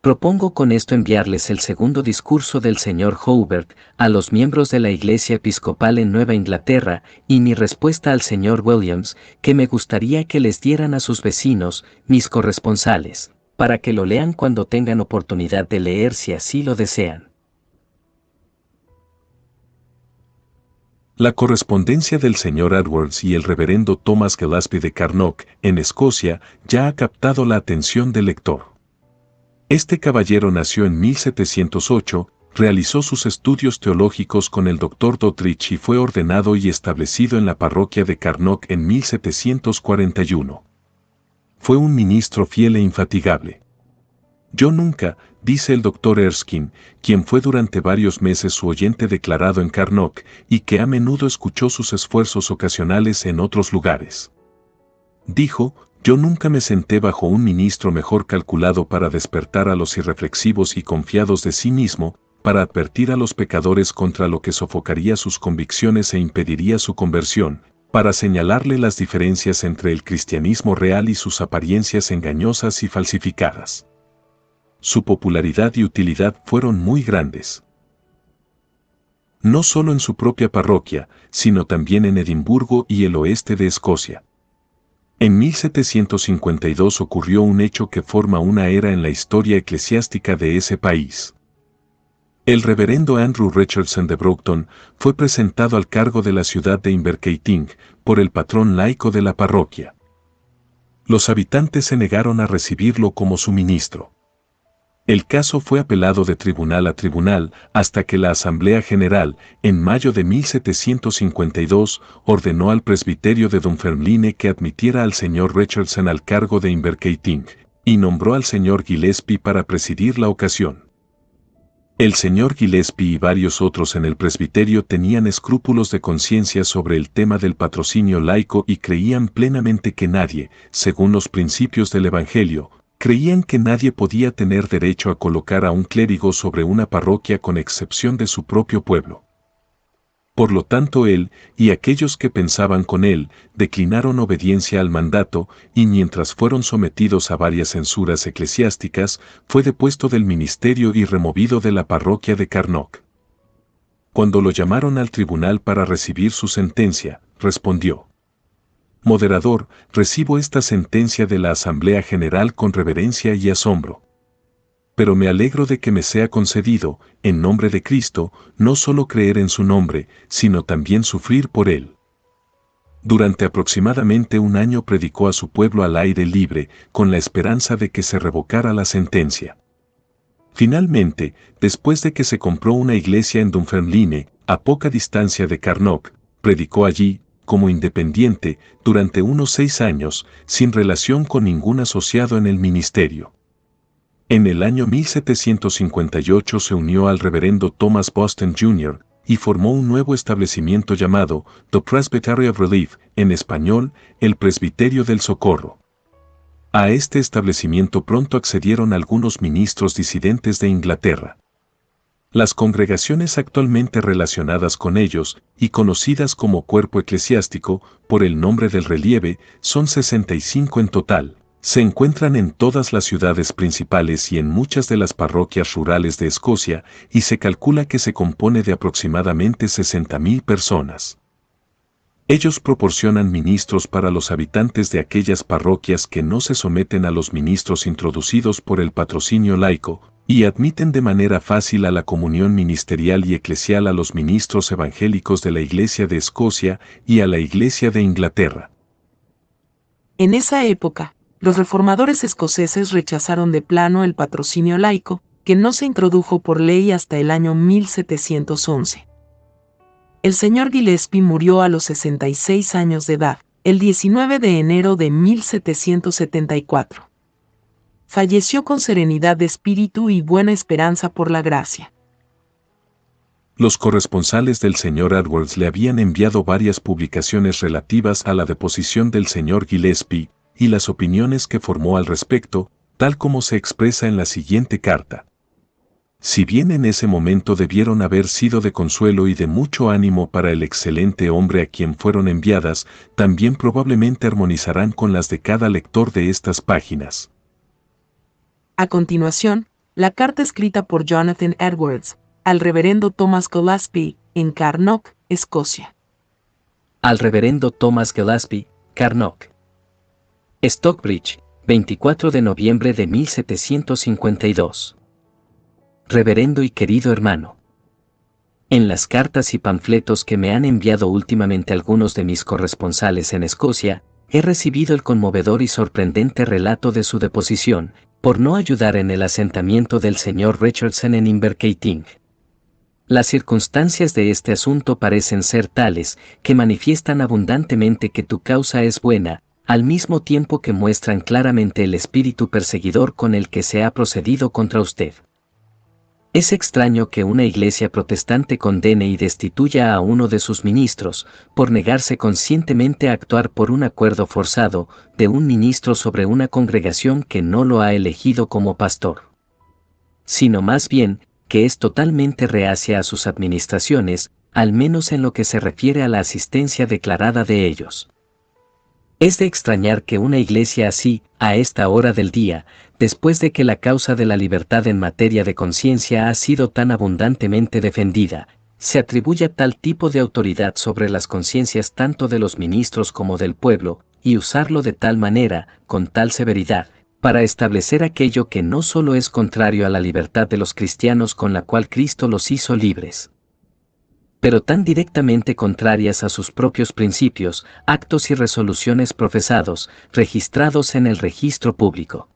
Propongo con esto enviarles el segundo discurso del señor Hobart a los miembros de la Iglesia Episcopal en Nueva Inglaterra y mi respuesta al señor Williams, que me gustaría que les dieran a sus vecinos, mis corresponsales, para que lo lean cuando tengan oportunidad de leer si así lo desean. La correspondencia del señor Edwards y el reverendo Thomas Gillespie de Carnock, en Escocia, ya ha captado la atención del lector. Este caballero nació en 1708, realizó sus estudios teológicos con el Dr. Doddridge y fue ordenado y establecido en la parroquia de Carnock en 1741. Fue un ministro fiel e infatigable. Yo nunca, dice el Dr. Erskine, quien fue durante varios meses su oyente declarado en Carnock y que a menudo escuchó sus esfuerzos ocasionales en otros lugares. Dijo, yo nunca me senté bajo un ministro mejor calculado para despertar a los irreflexivos y confiados de sí mismo, para advertir a los pecadores contra lo que sofocaría sus convicciones e impediría su conversión, para señalarle las diferencias entre el cristianismo real y sus apariencias engañosas y falsificadas. Su popularidad y utilidad fueron muy grandes. No solo en su propia parroquia, sino también en Edimburgo y el oeste de Escocia. En 1752 ocurrió un hecho que forma una era en la historia eclesiástica de ese país. El reverendo Andrew Richardson de Broughton fue presentado al cargo de la ciudad de Inverkeithing por el patrón laico de la parroquia. Los habitantes se negaron a recibirlo como su ministro. El caso fue apelado de tribunal a tribunal hasta que la Asamblea General, en mayo de 1752, ordenó al presbiterio de Dunfermline que admitiera al señor Richardson al cargo de Inverkeithing, y nombró al señor Gillespie para presidir la ocasión. El señor Gillespie y varios otros en el presbiterio tenían escrúpulos de conciencia sobre el tema del patrocinio laico y creían plenamente que nadie, según los principios del Evangelio, creían que nadie podía tener derecho a colocar a un clérigo sobre una parroquia con excepción de su propio pueblo. Por lo tanto él, y aquellos que pensaban con él, declinaron obediencia al mandato, y mientras fueron sometidos a varias censuras eclesiásticas, fue depuesto del ministerio y removido de la parroquia de Carnock. Cuando lo llamaron al tribunal para recibir su sentencia, respondió: Moderador, recibo esta sentencia de la Asamblea General con reverencia y asombro. Pero me alegro de que me sea concedido, en nombre de Cristo, no solo creer en su nombre, sino también sufrir por él. Durante aproximadamente un año predicó a su pueblo al aire libre, con la esperanza de que se revocara la sentencia. Finalmente, después de que se compró una iglesia en Dunfermline, a poca distancia de Carnock, predicó allí, como independiente, durante unos 6 años, sin relación con ningún asociado en el ministerio. En el año 1758 se unió al reverendo Thomas Boston Jr., y formó un nuevo establecimiento llamado The Presbytery of Relief, en español, el Presbiterio del Socorro. A este establecimiento pronto accedieron algunos ministros disidentes de Inglaterra. Las congregaciones actualmente relacionadas con ellos, y conocidas como cuerpo eclesiástico, por el nombre del relieve, son 65 en total. Se encuentran en todas las ciudades principales y en muchas de las parroquias rurales de Escocia, y se calcula que se compone de aproximadamente 60.000 personas. Ellos proporcionan ministros para los habitantes de aquellas parroquias que no se someten a los ministros introducidos por el patrocinio laico, y admiten de manera fácil a la comunión ministerial y eclesial a los ministros evangélicos de la Iglesia de Escocia y a la Iglesia de Inglaterra. En esa época, los reformadores escoceses rechazaron de plano el patrocinio laico, que no se introdujo por ley hasta el año 1711. El señor Gillespie murió a los 66 años de edad, el 19 de enero de 1774. Falleció con serenidad de espíritu y buena esperanza por la gracia. Los corresponsales del señor Edwards le habían enviado varias publicaciones relativas a la deposición del señor Gillespie, y las opiniones que formó al respecto, tal como se expresa en la siguiente carta. Si bien en ese momento debieron haber sido de consuelo y de mucho ánimo para el excelente hombre a quien fueron enviadas, también probablemente armonizarán con las de cada lector de estas páginas. A continuación, la carta escrita por Jonathan Edwards, al reverendo Thomas Gillespie, en Carnock, Escocia. Al reverendo Thomas Gillespie, Carnock. Stockbridge, 24 de noviembre de 1752. Reverendo y querido hermano. En las cartas y panfletos que me han enviado últimamente algunos de mis corresponsales en Escocia, he recibido el conmovedor y sorprendente relato de su deposición, por no ayudar en el asentamiento del señor Richardson en Inverkeithing. Las circunstancias de este asunto parecen ser tales que manifiestan abundantemente que tu causa es buena, al mismo tiempo que muestran claramente el espíritu perseguidor con el que se ha procedido contra usted. Es extraño que una iglesia protestante condene y destituya a uno de sus ministros, por negarse conscientemente a actuar por un acuerdo forzado de un ministro sobre una congregación que no lo ha elegido como pastor. Sino más bien, que es totalmente reacia a sus administraciones, al menos en lo que se refiere a la asistencia declarada de ellos. Es de extrañar que una iglesia así, a esta hora del día, después de que la causa de la libertad en materia de conciencia ha sido tan abundantemente defendida, se atribuya tal tipo de autoridad sobre las conciencias tanto de los ministros como del pueblo, y usarlo de tal manera, con tal severidad, para establecer aquello que no solo es contrario a la libertad de los cristianos con la cual Cristo los hizo libres, pero tan directamente contrarias a sus propios principios, actos y resoluciones profesados, registrados en el registro público.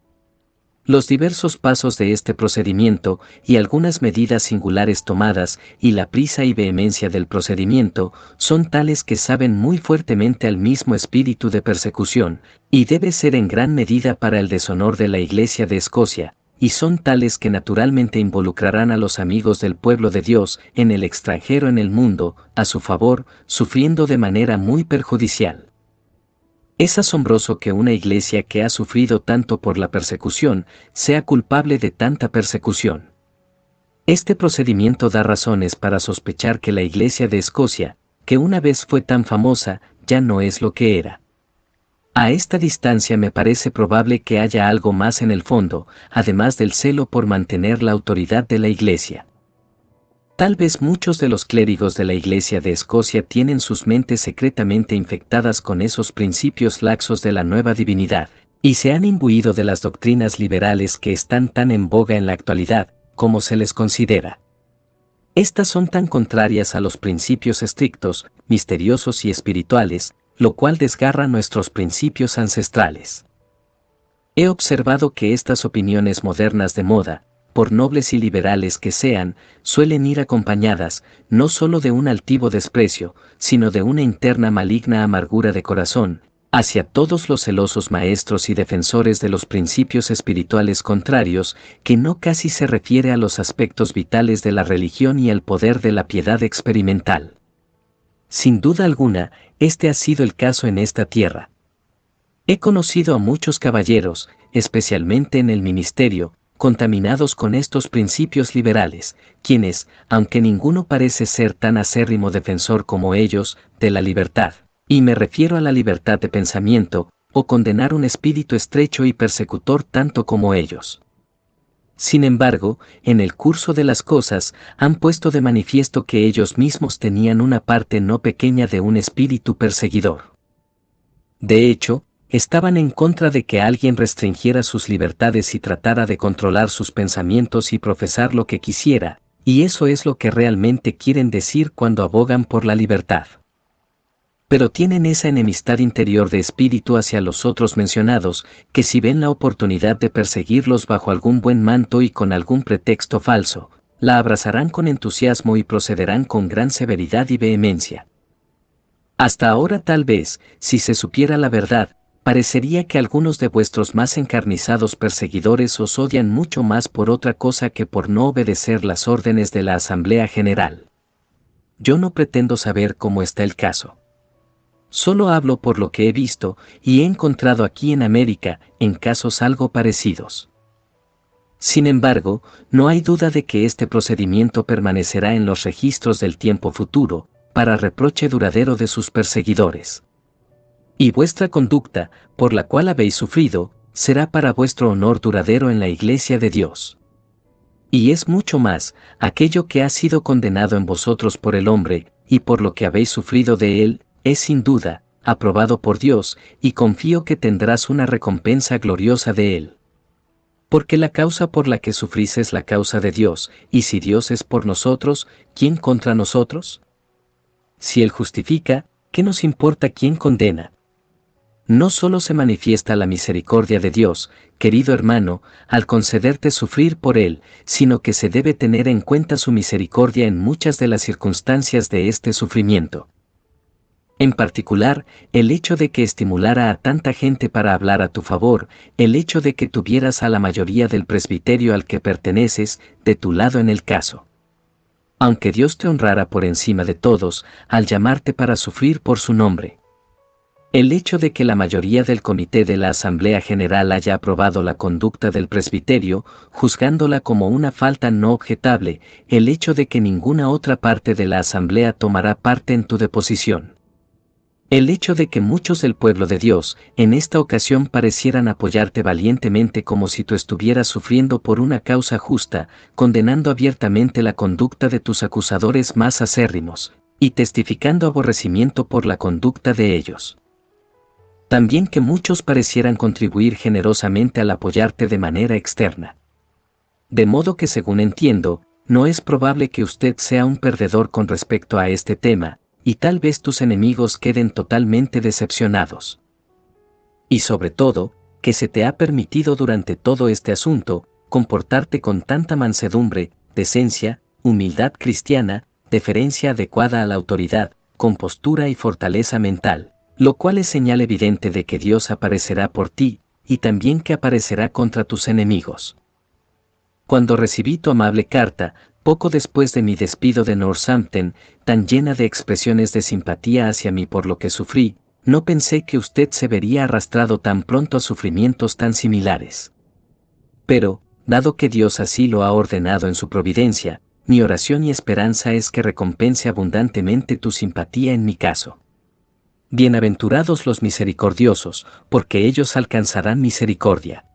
Los diversos pasos de este procedimiento, y algunas medidas singulares tomadas, y la prisa y vehemencia del procedimiento, son tales que saben muy fuertemente al mismo espíritu de persecución, y debe ser en gran medida para el deshonor de la Iglesia de Escocia, y son tales que naturalmente involucrarán a los amigos del pueblo de Dios en el extranjero en el mundo, a su favor, sufriendo de manera muy perjudicial. Es asombroso que una iglesia que ha sufrido tanto por la persecución, sea culpable de tanta persecución. Este procedimiento da razones para sospechar que la Iglesia de Escocia, que una vez fue tan famosa, ya no es lo que era. A esta distancia me parece probable que haya algo más en el fondo, además del celo por mantener la autoridad de la Iglesia. Tal vez muchos de los clérigos de la Iglesia de Escocia tienen sus mentes secretamente infectadas con esos principios laxos de la nueva divinidad, y se han imbuido de las doctrinas liberales que están tan en boga en la actualidad, como se les considera. Estas son tan contrarias a los principios estrictos, misteriosos y espirituales, lo cual desgarra nuestros principios ancestrales. He observado que estas opiniones modernas de moda, por nobles y liberales que sean, suelen ir acompañadas, no solo de un altivo desprecio, sino de una interna maligna amargura de corazón, hacia todos los celosos maestros y defensores de los principios espirituales contrarios, que no casi se refiere a los aspectos vitales de la religión y al poder de la piedad experimental. Sin duda alguna, este ha sido el caso en esta tierra. He conocido a muchos caballeros, especialmente en el ministerio, contaminados con estos principios liberales, quienes, aunque ninguno parece ser tan acérrimo defensor como ellos, de la libertad, y me refiero a la libertad de pensamiento, o condenar un espíritu estrecho y persecutor tanto como ellos. Sin embargo, en el curso de las cosas, han puesto de manifiesto que ellos mismos tenían una parte no pequeña de un espíritu perseguidor. De hecho, estaban en contra de que alguien restringiera sus libertades y tratara de controlar sus pensamientos y profesar lo que quisiera, y eso es lo que realmente quieren decir cuando abogan por la libertad. Pero tienen esa enemistad interior de espíritu hacia los otros mencionados, que si ven la oportunidad de perseguirlos bajo algún buen manto y con algún pretexto falso, la abrazarán con entusiasmo y procederán con gran severidad y vehemencia. Hasta ahora tal vez, si se supiera la verdad, parecería que algunos de vuestros más encarnizados perseguidores os odian mucho más por otra cosa que por no obedecer las órdenes de la Asamblea General. Yo no pretendo saber cómo está el caso. Solo hablo por lo que he visto y he encontrado aquí en América, en casos algo parecidos. Sin embargo, no hay duda de que este procedimiento permanecerá en los registros del tiempo futuro, para reproche duradero de sus perseguidores. Y vuestra conducta, por la cual habéis sufrido, será para vuestro honor duradero en la Iglesia de Dios. Y es mucho más, aquello que ha sido condenado en vosotros por el hombre, y por lo que habéis sufrido de él, es sin duda, aprobado por Dios, y confío que tendrás una recompensa gloriosa de él. Porque la causa por la que sufrís es la causa de Dios, y si Dios es por nosotros, ¿quién contra nosotros? Si Él justifica, ¿qué nos importa quién condena? No solo se manifiesta la misericordia de Dios, querido hermano, al concederte sufrir por Él, sino que se debe tener en cuenta su misericordia en muchas de las circunstancias de este sufrimiento. En particular, el hecho de que estimulara a tanta gente para hablar a tu favor, el hecho de que tuvieras a la mayoría del presbiterio al que perteneces, de tu lado en el caso. Aunque Dios te honrara por encima de todos, al llamarte para sufrir por su nombre. El hecho de que la mayoría del comité de la Asamblea General haya aprobado la conducta del presbiterio, juzgándola como una falta no objetable, el hecho de que ninguna otra parte de la Asamblea tomará parte en tu deposición. El hecho de que muchos del pueblo de Dios, en esta ocasión parecieran apoyarte valientemente como si tú estuvieras sufriendo por una causa justa, condenando abiertamente la conducta de tus acusadores más acérrimos, y testificando aborrecimiento por la conducta de ellos. También que muchos parecieran contribuir generosamente al apoyarte de manera externa. De modo que según entiendo, no es probable que usted sea un perdedor con respecto a este tema, y tal vez tus enemigos queden totalmente decepcionados. Y sobre todo, que se te ha permitido durante todo este asunto, comportarte con tanta mansedumbre, decencia, humildad cristiana, deferencia adecuada a la autoridad, compostura y fortaleza mental, lo cual es señal evidente de que Dios aparecerá por ti, y también que aparecerá contra tus enemigos. Cuando recibí tu amable carta, poco después de mi despido de Northampton, tan llena de expresiones de simpatía hacia mí por lo que sufrí, no pensé que usted se vería arrastrado tan pronto a sufrimientos tan similares. Pero, dado que Dios así lo ha ordenado en su providencia, mi oración y esperanza es que recompense abundantemente tu simpatía en mi caso. Bienaventurados los misericordiosos, porque ellos alcanzarán misericordia.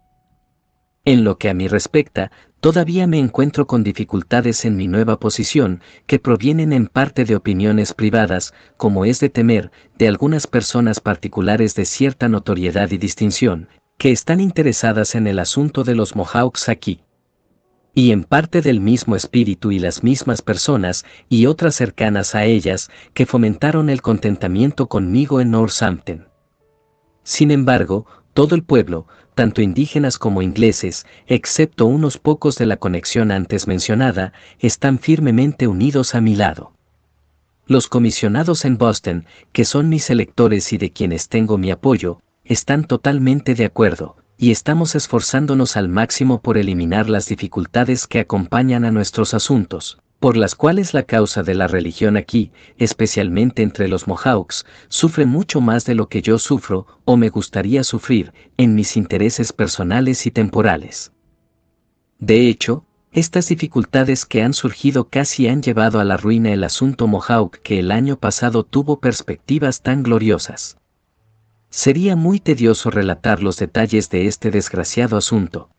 En lo que a mí respecta, todavía me encuentro con dificultades en mi nueva posición, que provienen en parte de opiniones privadas, como es de temer, de algunas personas particulares de cierta notoriedad y distinción, que están interesadas en el asunto de los Mohawks aquí. Y en parte del mismo espíritu y las mismas personas, y otras cercanas a ellas, que fomentaron el contentamiento conmigo en Northampton. Sin embargo, todo el pueblo, tanto indígenas como ingleses, excepto unos pocos de la conexión antes mencionada, están firmemente unidos a mi lado. Los comisionados en Boston, que son mis electores y de quienes tengo mi apoyo, están totalmente de acuerdo, y estamos esforzándonos al máximo por eliminar las dificultades que acompañan a nuestros asuntos, por las cuales la causa de la religión aquí, especialmente entre los Mohawks, sufre mucho más de lo que yo sufro o me gustaría sufrir en mis intereses personales y temporales. De hecho, estas dificultades que han surgido casi han llevado a la ruina el asunto Mohawk que el año pasado tuvo perspectivas tan gloriosas. Sería muy tedioso relatar los detalles de este desgraciado asunto.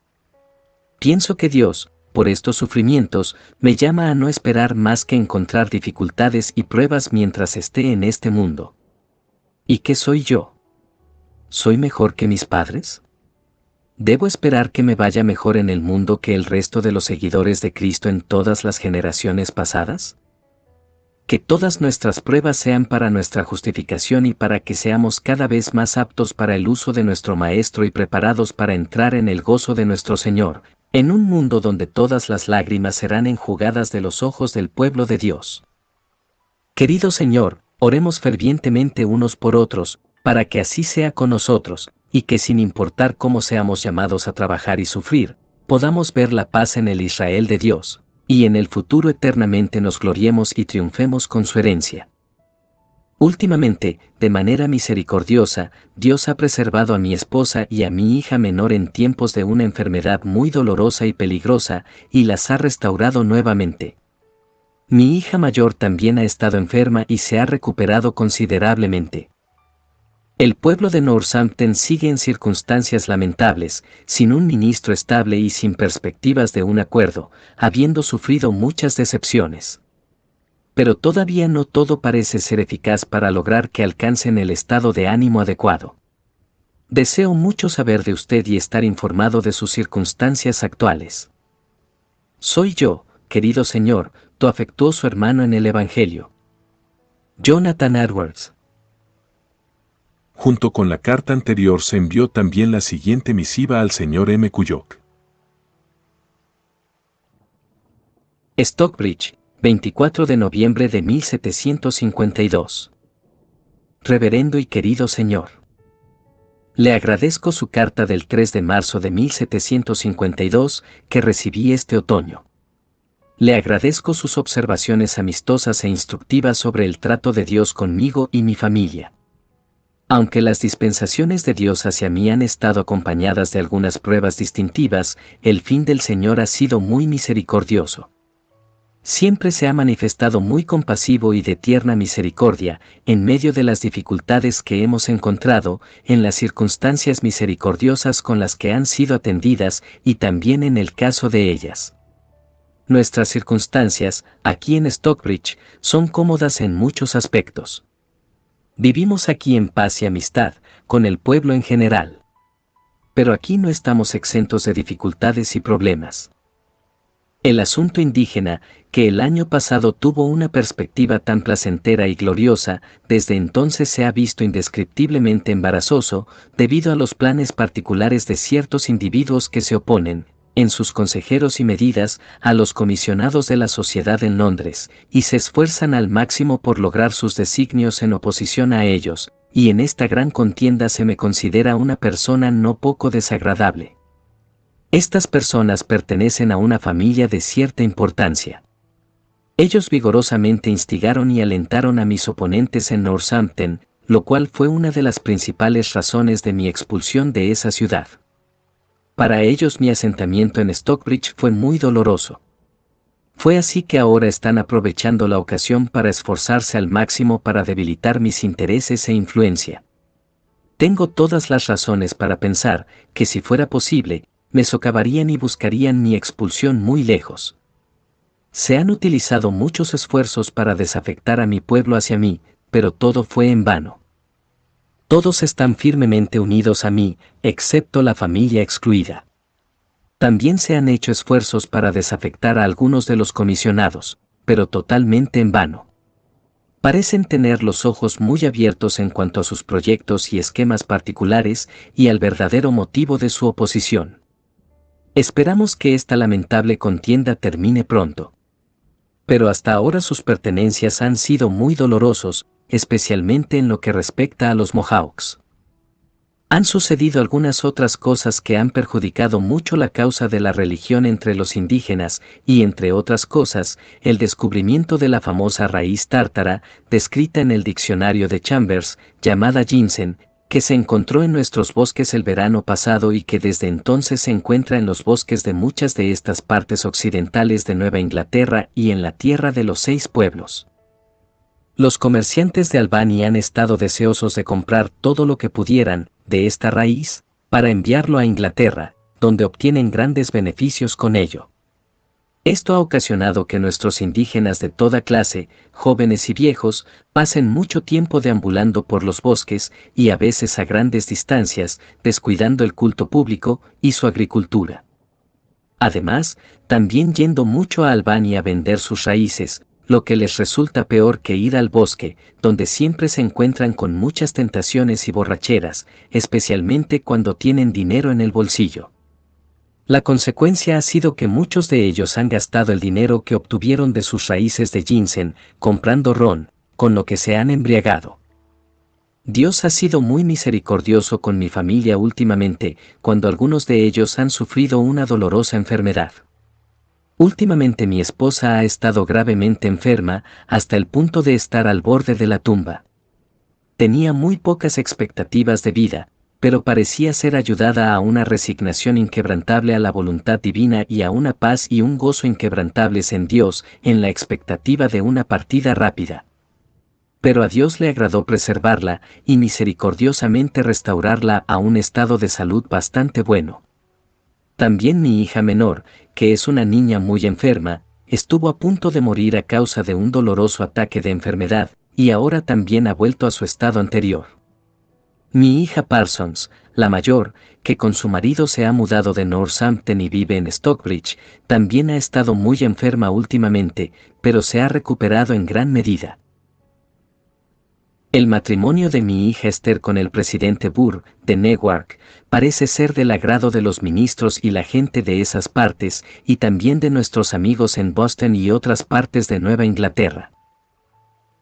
Pienso que Dios, por estos sufrimientos, me llama a no esperar más que encontrar dificultades y pruebas mientras esté en este mundo. ¿Y qué soy yo? ¿Soy mejor que mis padres? ¿Debo esperar que me vaya mejor en el mundo que el resto de los seguidores de Cristo en todas las generaciones pasadas? Que todas nuestras pruebas sean para nuestra justificación y para que seamos cada vez más aptos para el uso de nuestro Maestro y preparados para entrar en el gozo de nuestro Señor, en un mundo donde todas las lágrimas serán enjugadas de los ojos del pueblo de Dios. Querido Señor, oremos fervientemente unos por otros, para que así sea con nosotros, y que sin importar cómo seamos llamados a trabajar y sufrir, podamos ver la paz en el Israel de Dios, y en el futuro eternamente nos gloriemos y triunfemos con su herencia. Últimamente, de manera misericordiosa, Dios ha preservado a mi esposa y a mi hija menor en tiempos de una enfermedad muy dolorosa y peligrosa, y las ha restaurado nuevamente. Mi hija mayor también ha estado enferma y se ha recuperado considerablemente. El pueblo de Northampton sigue en circunstancias lamentables, sin un ministro estable y sin perspectivas de un acuerdo, habiendo sufrido muchas decepciones. Pero todavía no todo parece ser eficaz para lograr que alcancen el estado de ánimo adecuado. Deseo mucho saber de usted y estar informado de sus circunstancias actuales. Soy yo, querido Señor, tu afectuoso hermano en el Evangelio. Jonathan Edwards. Junto con la carta anterior se envió también la siguiente misiva al señor M. Kuyok. Stockbridge, 24 de noviembre de 1752. Reverendo y querido Señor. Le agradezco su carta del 3 de marzo de 1752 que recibí este otoño. Le agradezco sus observaciones amistosas e instructivas sobre el trato de Dios conmigo y mi familia. Aunque las dispensaciones de Dios hacia mí han estado acompañadas de algunas pruebas distintivas, el fin del Señor ha sido muy misericordioso. Siempre se ha manifestado muy compasivo y de tierna misericordia, en medio de las dificultades que hemos encontrado, en las circunstancias misericordiosas con las que han sido atendidas y también en el caso de ellas. Nuestras circunstancias, aquí en Stockbridge, son cómodas en muchos aspectos. Vivimos aquí en paz y amistad, con el pueblo en general. Pero aquí no estamos exentos de dificultades y problemas. El asunto indígena, que el año pasado tuvo una perspectiva tan placentera y gloriosa, desde entonces se ha visto indescriptiblemente embarazoso, debido a los planes particulares de ciertos individuos que se oponen, en sus consejeros y medidas, a los comisionados de la sociedad en Londres, y se esfuerzan al máximo por lograr sus designios en oposición a ellos, y en esta gran contienda se me considera una persona no poco desagradable. Estas personas pertenecen a una familia de cierta importancia. Ellos vigorosamente instigaron y alentaron a mis oponentes en Northampton, lo cual fue una de las principales razones de mi expulsión de esa ciudad. Para ellos mi asentamiento en Stockbridge fue muy doloroso. Fue así que ahora están aprovechando la ocasión para esforzarse al máximo para debilitar mis intereses e influencia. Tengo todas las razones para pensar que si fuera posible, me socavarían y buscarían mi expulsión muy lejos. Se han utilizado muchos esfuerzos para desafectar a mi pueblo hacia mí, pero todo fue en vano. Todos están firmemente unidos a mí, excepto la familia excluida. También se han hecho esfuerzos para desafectar a algunos de los comisionados, pero totalmente en vano. Parecen tener los ojos muy abiertos en cuanto a sus proyectos y esquemas particulares y al verdadero motivo de su oposición. Esperamos que esta lamentable contienda termine pronto. Pero hasta ahora sus pertenencias han sido muy dolorosos, especialmente en lo que respecta a los Mohawks. Han sucedido algunas otras cosas que han perjudicado mucho la causa de la religión entre los indígenas y, entre otras cosas, el descubrimiento de la famosa raíz tártara, descrita en el diccionario de Chambers, llamada ginseng, que se encontró en nuestros bosques el verano pasado y que desde entonces se encuentra en los bosques de muchas de estas partes occidentales de Nueva Inglaterra y en la tierra de los 6 pueblos. Los comerciantes de Albany han estado deseosos de comprar todo lo que pudieran de esta raíz para enviarlo a Inglaterra, donde obtienen grandes beneficios con ello. Esto ha ocasionado que nuestros indígenas de toda clase, jóvenes y viejos, pasen mucho tiempo deambulando por los bosques y a veces a grandes distancias, descuidando el culto público y su agricultura. Además, también yendo mucho a Albany a vender sus raíces, lo que les resulta peor que ir al bosque, donde siempre se encuentran con muchas tentaciones y borracheras, especialmente cuando tienen dinero en el bolsillo. La consecuencia ha sido que muchos de ellos han gastado el dinero que obtuvieron de sus raíces de ginseng, comprando ron, con lo que se han embriagado. Dios ha sido muy misericordioso con mi familia últimamente, cuando algunos de ellos han sufrido una dolorosa enfermedad. Últimamente mi esposa ha estado gravemente enferma, hasta el punto de estar al borde de la tumba. Tenía muy pocas expectativas de vida, pero parecía ser ayudada a una resignación inquebrantable a la voluntad divina y a una paz y un gozo inquebrantables en Dios, en la expectativa de una partida rápida. Pero a Dios le agradó preservarla y misericordiosamente restaurarla a un estado de salud bastante bueno. También mi hija menor, que es una niña muy enferma, estuvo a punto de morir a causa de un doloroso ataque de enfermedad, y ahora también ha vuelto a su estado anterior. Mi hija Parsons, la mayor, que con su marido se ha mudado de Northampton y vive en Stockbridge, también ha estado muy enferma últimamente, pero se ha recuperado en gran medida. El matrimonio de mi hija Esther con el presidente Burr, de Newark, parece ser del agrado de los ministros y la gente de esas partes, y también de nuestros amigos en Boston y otras partes de Nueva Inglaterra.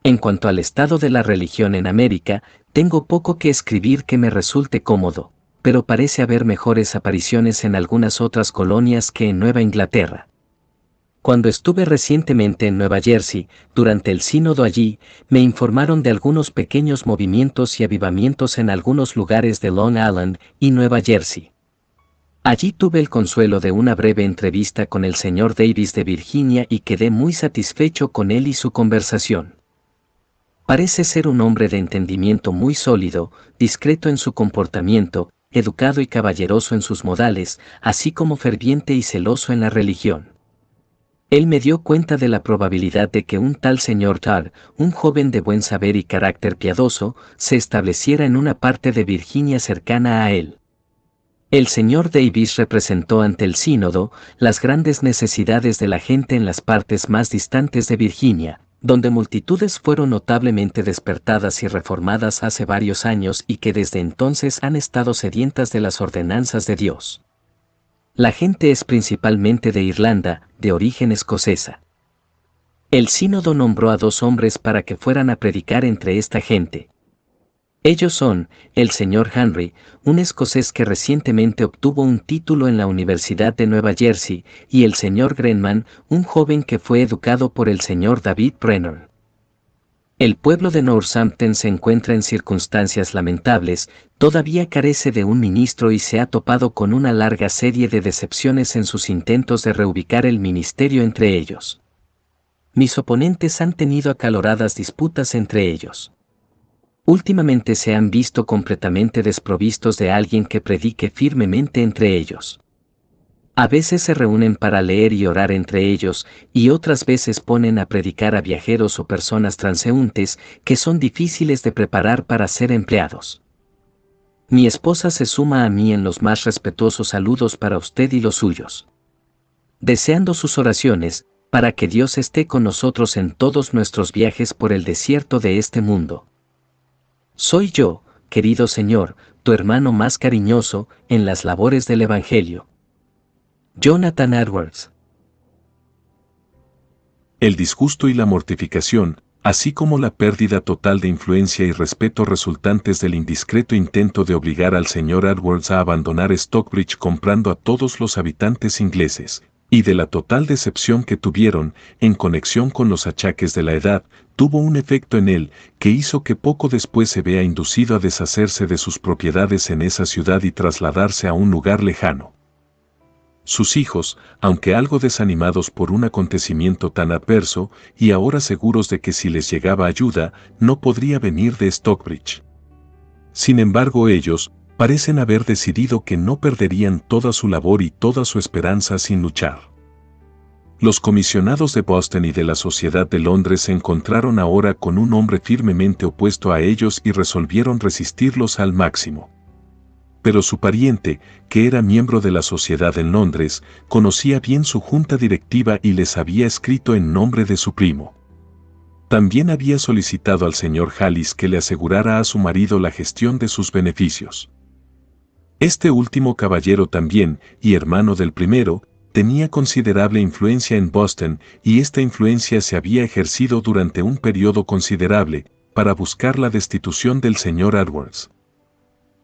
En cuanto al estado de la religión en América, tengo poco que escribir que me resulte cómodo, pero parece haber mejores apariciones en algunas otras colonias que en Nueva Inglaterra. Cuando estuve recientemente en Nueva Jersey, durante el sínodo allí, me informaron de algunos pequeños movimientos y avivamientos en algunos lugares de Long Island y Nueva Jersey. Allí tuve el consuelo de una breve entrevista con el señor Davis de Virginia y quedé muy satisfecho con él y su conversación. Parece ser un hombre de entendimiento muy sólido, discreto en su comportamiento, educado y caballeroso en sus modales, así como ferviente y celoso en la religión. Él me dio cuenta de la probabilidad de que un tal señor Todd, un joven de buen saber y carácter piadoso, se estableciera en una parte de Virginia cercana a él. El señor Davis representó ante el sínodo las grandes necesidades de la gente en las partes más distantes de Virginia, donde multitudes fueron notablemente despertadas y reformadas hace varios años y que desde entonces han estado sedientas de las ordenanzas de Dios. La gente es principalmente de Irlanda, de origen escocesa. El sínodo nombró a 2 hombres para que fueran a predicar entre esta gente. Ellos son, el señor Henry, un escocés que recientemente obtuvo un título en la Universidad de Nueva Jersey, y el señor Grenman, un joven que fue educado por el señor David Brenner. El pueblo de Northampton se encuentra en circunstancias lamentables, todavía carece de un ministro y se ha topado con una larga serie de decepciones en sus intentos de reubicar el ministerio entre ellos. Mis oponentes han tenido acaloradas disputas entre ellos. Últimamente se han visto completamente desprovistos de alguien que predique firmemente entre ellos. A veces se reúnen para leer y orar entre ellos, y otras veces ponen a predicar a viajeros o personas transeúntes que son difíciles de preparar para ser empleados. Mi esposa se suma a mí en los más respetuosos saludos para usted y los suyos, deseando sus oraciones, para que Dios esté con nosotros en todos nuestros viajes por el desierto de este mundo. Soy yo, querido Señor, tu hermano más cariñoso, en las labores del Evangelio. Jonathan Edwards. El disgusto y la mortificación, así como la pérdida total de influencia y respeto resultantes del indiscreto intento de obligar al señor Edwards a abandonar Stockbridge comprando a todos los habitantes ingleses, y de la total decepción que tuvieron en conexión con los achaques de la edad, tuvo un efecto en él que hizo que poco después se vea inducido a deshacerse de sus propiedades en esa ciudad y trasladarse a un lugar lejano. Sus hijos, aunque algo desanimados por un acontecimiento tan adverso, y ahora seguros de que si les llegaba ayuda, no podría venir de Stockbridge. Sin embargo, ellos parecen haber decidido que no perderían toda su labor y toda su esperanza sin luchar. Los comisionados de Boston y de la Sociedad de Londres se encontraron ahora con un hombre firmemente opuesto a ellos y resolvieron resistirlos al máximo. Pero su pariente, que era miembro de la Sociedad en Londres, conocía bien su junta directiva y les había escrito en nombre de su primo. También había solicitado al señor Hallis que le asegurara a su marido la gestión de sus beneficios. Este último caballero también, y hermano del primero, tenía considerable influencia en Boston y esta influencia se había ejercido durante un periodo considerable para buscar la destitución del señor Edwards.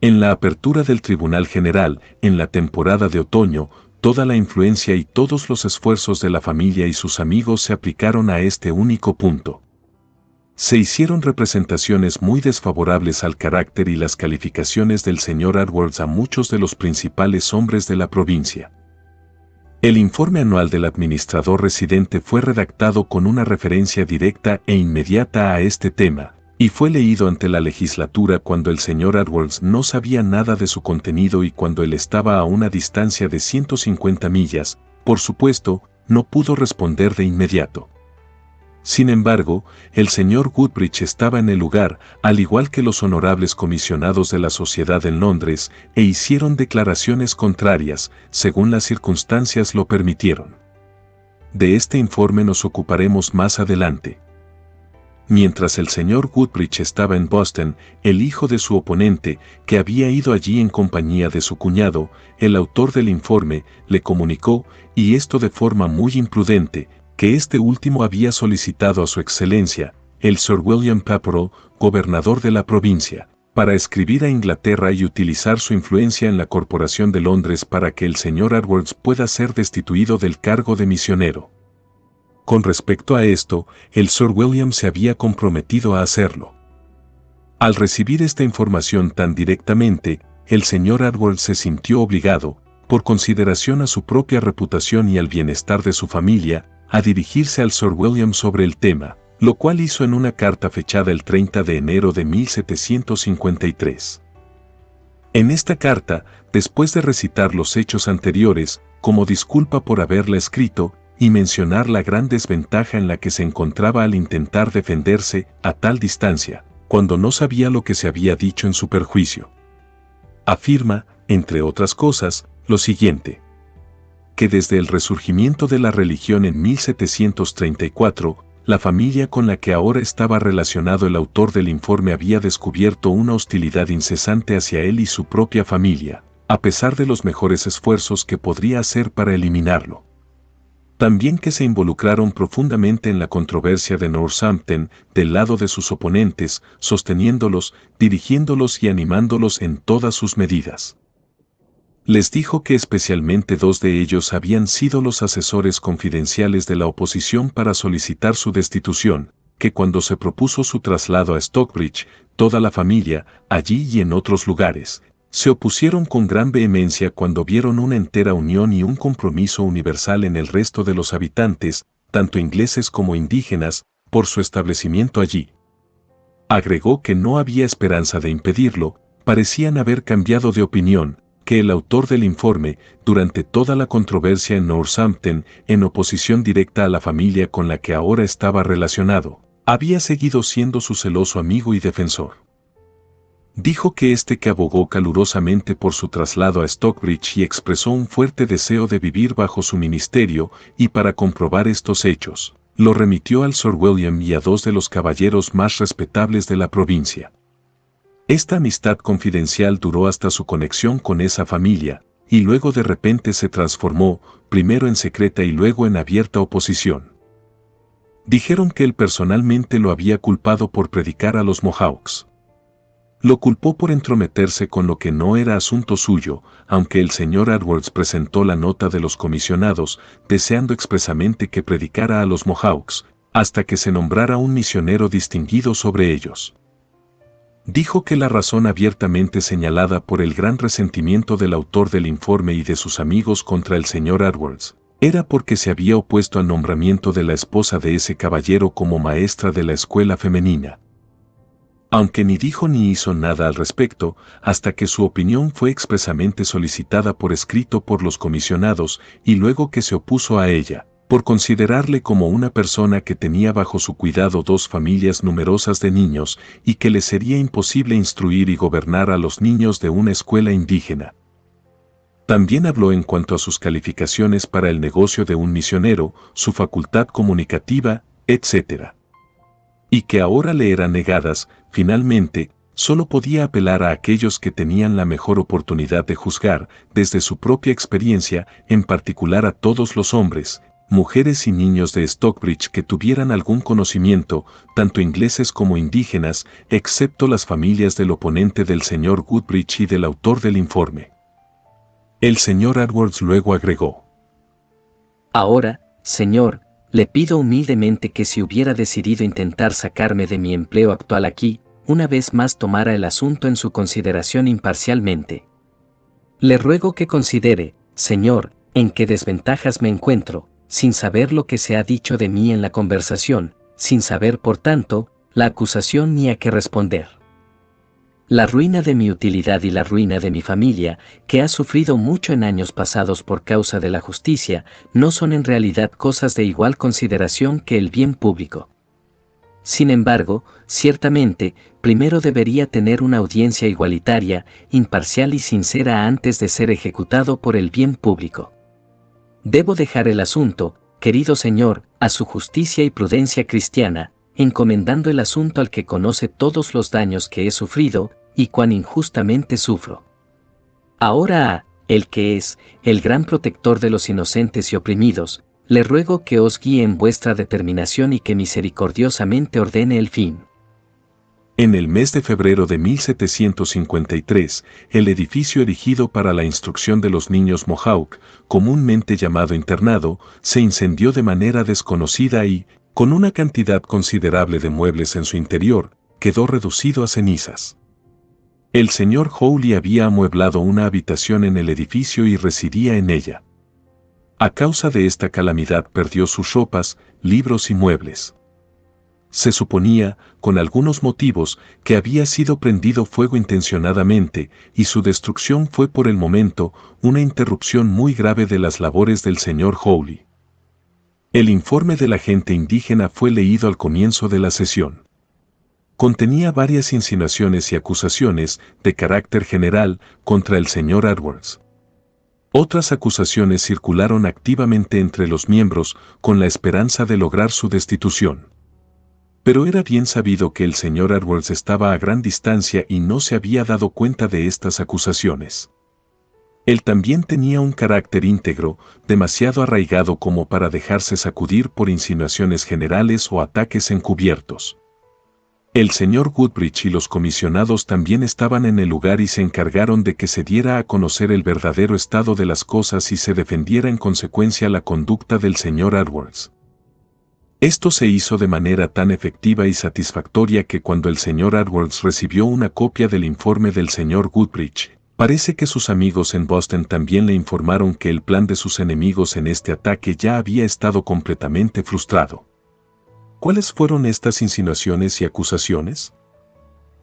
En la apertura del Tribunal General, en la temporada de otoño, toda la influencia y todos los esfuerzos de la familia y sus amigos se aplicaron a este único punto. Se hicieron representaciones muy desfavorables al carácter y las calificaciones del señor Edwards a muchos de los principales hombres de la provincia. El informe anual del administrador residente fue redactado con una referencia directa e inmediata a este tema, y fue leído ante la legislatura cuando el señor Edwards no sabía nada de su contenido y cuando él estaba a una distancia de 150 millas, por supuesto, no pudo responder de inmediato. Sin embargo, el señor Woodbridge estaba en el lugar, al igual que los honorables comisionados de la sociedad en Londres, e hicieron declaraciones contrarias, según las circunstancias lo permitieron. De este informe nos ocuparemos más adelante. Mientras el señor Woodbridge estaba en Boston, el hijo de su oponente, que había ido allí en compañía de su cuñado, el autor del informe, le comunicó, y esto de forma muy imprudente, que este último había solicitado a su excelencia, el Sir William Pepperell, gobernador de la provincia, para escribir a Inglaterra y utilizar su influencia en la Corporación de Londres para que el señor Edwards pueda ser destituido del cargo de misionero. Con respecto a esto, el Sir William se había comprometido a hacerlo. Al recibir esta información tan directamente, el señor Edwards se sintió obligado, por consideración a su propia reputación y al bienestar de su familia, a dirigirse al Sir William sobre el tema, lo cual hizo en una carta fechada el 30 de enero de 1753. En esta carta, después de recitar los hechos anteriores, como disculpa por haberla escrito, y mencionar la gran desventaja en la que se encontraba al intentar defenderse a tal distancia, cuando no sabía lo que se había dicho en su perjuicio. Afirma, entre otras cosas, lo siguiente: que desde el resurgimiento de la religión en 1734, la familia con la que ahora estaba relacionado el autor del informe había descubierto una hostilidad incesante hacia él y su propia familia, a pesar de los mejores esfuerzos que podría hacer para eliminarlo. También que se involucraron profundamente en la controversia de Northampton del lado de sus oponentes, sosteniéndolos, dirigiéndolos y animándolos en todas sus medidas. Les dijo que especialmente dos de ellos habían sido los asesores confidenciales de la oposición para solicitar su destitución, que cuando se propuso su traslado a Stockbridge, toda la familia, allí y en otros lugares, se opusieron con gran vehemencia cuando vieron una entera unión y un compromiso universal en el resto de los habitantes, tanto ingleses como indígenas, por su establecimiento allí. Agregó que no había esperanza de impedirlo, parecían haber cambiado de opinión, que el autor del informe, durante toda la controversia en Northampton, en oposición directa a la familia con la que ahora estaba relacionado, había seguido siendo su celoso amigo y defensor. Dijo que que abogó calurosamente por su traslado a Stockbridge y expresó un fuerte deseo de vivir bajo su ministerio, y para comprobar estos hechos, lo remitió al Sir William y a dos de los caballeros más respetables de la provincia. Esta amistad confidencial duró hasta su conexión con esa familia, y luego de repente se transformó, primero en secreta y luego en abierta oposición. Dijeron que él personalmente lo había culpado por predicar a los Mohawks. Lo culpó por entrometerse con lo que no era asunto suyo, aunque el señor Edwards presentó la nota de los comisionados, deseando expresamente que predicara a los Mohawks, hasta que se nombrara un misionero distinguido sobre ellos. Dijo que la razón abiertamente señalada por el gran resentimiento del autor del informe y de sus amigos contra el señor Edwards, era porque se había opuesto al nombramiento de la esposa de ese caballero como maestra de la escuela femenina. Aunque ni dijo ni hizo nada al respecto, hasta que su opinión fue expresamente solicitada por escrito por los comisionados y luego que se opuso a ella, por considerarle como una persona que tenía bajo su cuidado dos familias numerosas de niños y que le sería imposible instruir y gobernar a los niños de una escuela indígena. También habló en cuanto a sus calificaciones para el negocio de un misionero, su facultad comunicativa, etc. Y que ahora le eran negadas, finalmente, solo podía apelar a aquellos que tenían la mejor oportunidad de juzgar, desde su propia experiencia, en particular a todos los hombres, mujeres y niños de Stockbridge que tuvieran algún conocimiento, tanto ingleses como indígenas, excepto las familias del oponente del señor Goodrich y del autor del informe. El señor Edwards luego agregó: Ahora, señor, le pido humildemente que si hubiera decidido intentar sacarme de mi empleo actual aquí, una vez más tomara el asunto en su consideración imparcialmente. Le ruego que considere, señor, en qué desventajas me encuentro, sin saber lo que se ha dicho de mí en la conversación, sin saber, por tanto, la acusación ni a qué responder. La ruina de mi utilidad y la ruina de mi familia, que ha sufrido mucho en años pasados por causa de la justicia, no son en realidad cosas de igual consideración que el bien público. Sin embargo, ciertamente, primero debería tener una audiencia igualitaria, imparcial y sincera antes de ser ejecutado por el bien público. Debo dejar el asunto, querido señor, a su justicia y prudencia cristiana, encomendando el asunto al que conoce todos los daños que he sufrido, y cuán injustamente sufro. Ahora a el que es el gran protector de los inocentes y oprimidos, le ruego que os guíe en vuestra determinación y que misericordiosamente ordene el fin. En el mes de febrero de 1753, el edificio erigido para la instrucción de los niños Mohawk, comúnmente llamado internado, se incendió de manera desconocida y, con una cantidad considerable de muebles en su interior, quedó reducido a cenizas. El señor Hawley había amueblado una habitación en el edificio y residía en ella. A causa de esta calamidad perdió sus ropas, libros y muebles. Se suponía, con algunos motivos, que había sido prendido fuego intencionadamente, y su destrucción fue por el momento una interrupción muy grave de las labores del señor Hawley. El informe del agente indígena fue leído al comienzo de la sesión. Contenía varias insinuaciones y acusaciones, de carácter general, contra el señor Edwards. Otras acusaciones circularon activamente entre los miembros, con la esperanza de lograr su destitución. Pero era bien sabido que el señor Edwards estaba a gran distancia y no se había dado cuenta de estas acusaciones. Él también tenía un carácter íntegro, demasiado arraigado como para dejarse sacudir por insinuaciones generales o ataques encubiertos. El señor Goodrich y los comisionados también estaban en el lugar y se encargaron de que se diera a conocer el verdadero estado de las cosas y se defendiera en consecuencia la conducta del señor Edwards. Esto se hizo de manera tan efectiva y satisfactoria que cuando el señor Edwards recibió una copia del informe del señor Goodrich, parece que sus amigos en Boston también le informaron que el plan de sus enemigos en este ataque ya había estado completamente frustrado. ¿Cuáles fueron estas insinuaciones y acusaciones?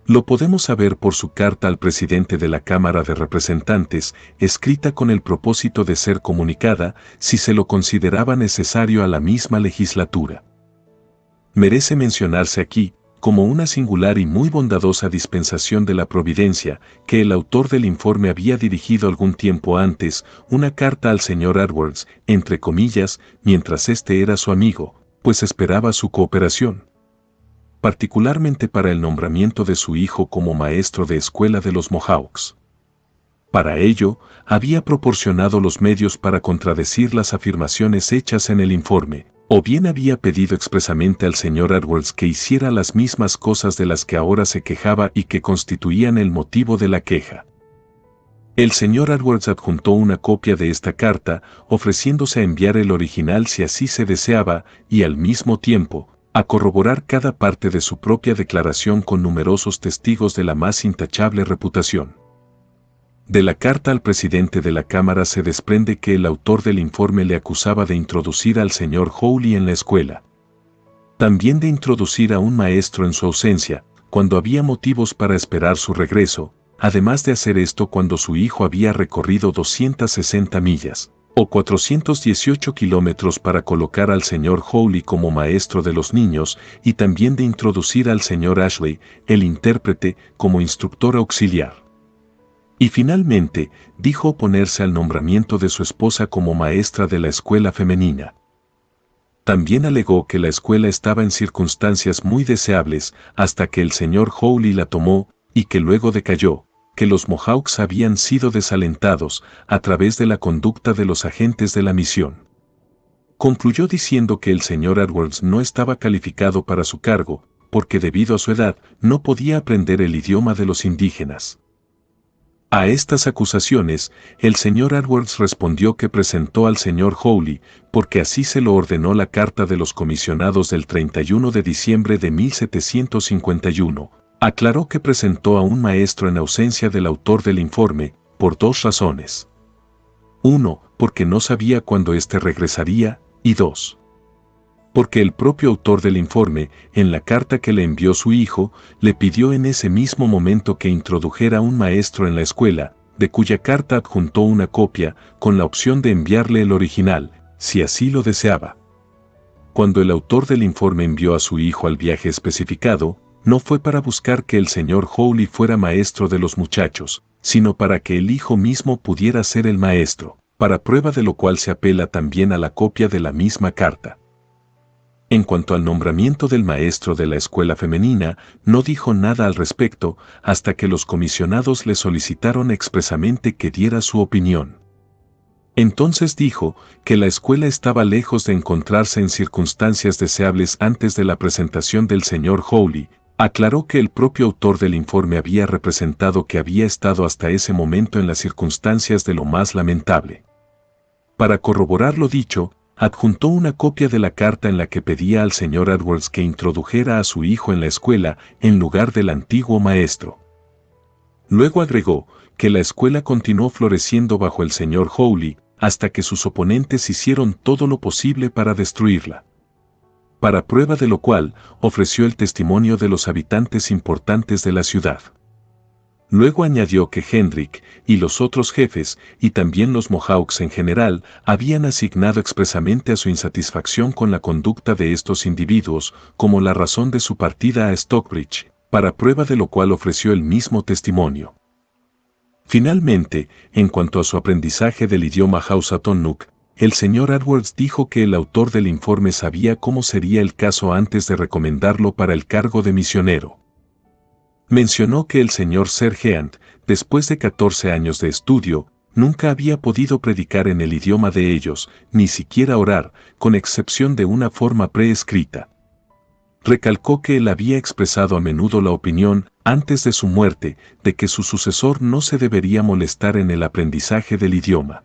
Lo podemos saber por su carta al presidente de la Cámara de Representantes, escrita con el propósito de ser comunicada, si se lo consideraba necesario a la misma legislatura. Merece mencionarse aquí, como una singular y muy bondadosa dispensación de la providencia, que el autor del informe había dirigido algún tiempo antes una carta al señor Edwards, entre comillas, mientras éste era su amigo, pues esperaba su cooperación, particularmente para el nombramiento de su hijo como maestro de escuela de los Mohawks. Para ello, había proporcionado los medios para contradecir las afirmaciones hechas en el informe, O bien había pedido expresamente al señor Edwards que hiciera las mismas cosas de las que ahora se quejaba y que constituían el motivo de la queja. El señor Edwards adjuntó una copia de esta carta, ofreciéndose a enviar el original si así se deseaba, y al mismo tiempo, a corroborar cada parte de su propia declaración con numerosos testigos de la más intachable reputación. De la carta al presidente de la Cámara se desprende que el autor del informe le acusaba de introducir al señor Hawley en la escuela. También de introducir a un maestro en su ausencia, cuando había motivos para esperar su regreso, además de hacer esto cuando su hijo había recorrido 260 millas, o 418 kilómetros para colocar al señor Hawley como maestro de los niños, y también de introducir al señor Ashley, el intérprete, como instructor auxiliar. Y finalmente, dijo oponerse al nombramiento de su esposa como maestra de la escuela femenina. También alegó que la escuela estaba en circunstancias muy deseables hasta que el señor Hawley la tomó, y que luego decayó, que los Mohawks habían sido desalentados a través de la conducta de los agentes de la misión. Concluyó diciendo que el señor Edwards no estaba calificado para su cargo, porque debido a su edad no podía aprender el idioma de los indígenas. A estas acusaciones, el señor Edwards respondió que presentó al señor Hawley, porque así se lo ordenó la carta de los comisionados del 31 de diciembre de 1751. Aclaró que presentó a un maestro en ausencia del autor del informe, por dos razones. 1, porque no sabía cuándo éste regresaría, y 2, porque el propio autor del informe, en la carta que le envió su hijo, le pidió en ese mismo momento que introdujera un maestro en la escuela, de cuya carta adjuntó una copia, con la opción de enviarle el original, si así lo deseaba. Cuando el autor del informe envió a su hijo al viaje especificado, no fue para buscar que el señor Hawley fuera maestro de los muchachos, sino para que el hijo mismo pudiera ser el maestro, para prueba de lo cual se apela también a la copia de la misma carta. En cuanto al nombramiento del maestro de la escuela femenina, no dijo nada al respecto hasta que los comisionados le solicitaron expresamente que diera su opinión. Entonces dijo que la escuela estaba lejos de encontrarse en circunstancias deseables antes de la presentación del señor Hawley. Aclaró que el propio autor del informe había representado que había estado hasta ese momento en las circunstancias de lo más lamentable. Para corroborar lo dicho, adjuntó una copia de la carta en la que pedía al señor Edwards que introdujera a su hijo en la escuela en lugar del antiguo maestro. Luego agregó que la escuela continuó floreciendo bajo el señor Hawley hasta que sus oponentes hicieron todo lo posible para destruirla. Para prueba de lo cual, ofreció el testimonio de los habitantes importantes de la ciudad. Luego añadió que Hendrick y los otros jefes, y también los Mohawks en general, habían asignado expresamente a su insatisfacción con la conducta de estos individuos como la razón de su partida a Stockbridge, para prueba de lo cual ofreció el mismo testimonio. Finalmente, en cuanto a su aprendizaje del idioma Housatonic, el señor Edwards dijo que el autor del informe sabía cómo sería el caso antes de recomendarlo para el cargo de misionero. Mencionó que el señor Sergeant, después de 14 años de estudio, nunca había podido predicar en el idioma de ellos, ni siquiera orar, con excepción de una forma preescrita. Recalcó que él había expresado a menudo la opinión, antes de su muerte, de que su sucesor no se debería molestar en el aprendizaje del idioma.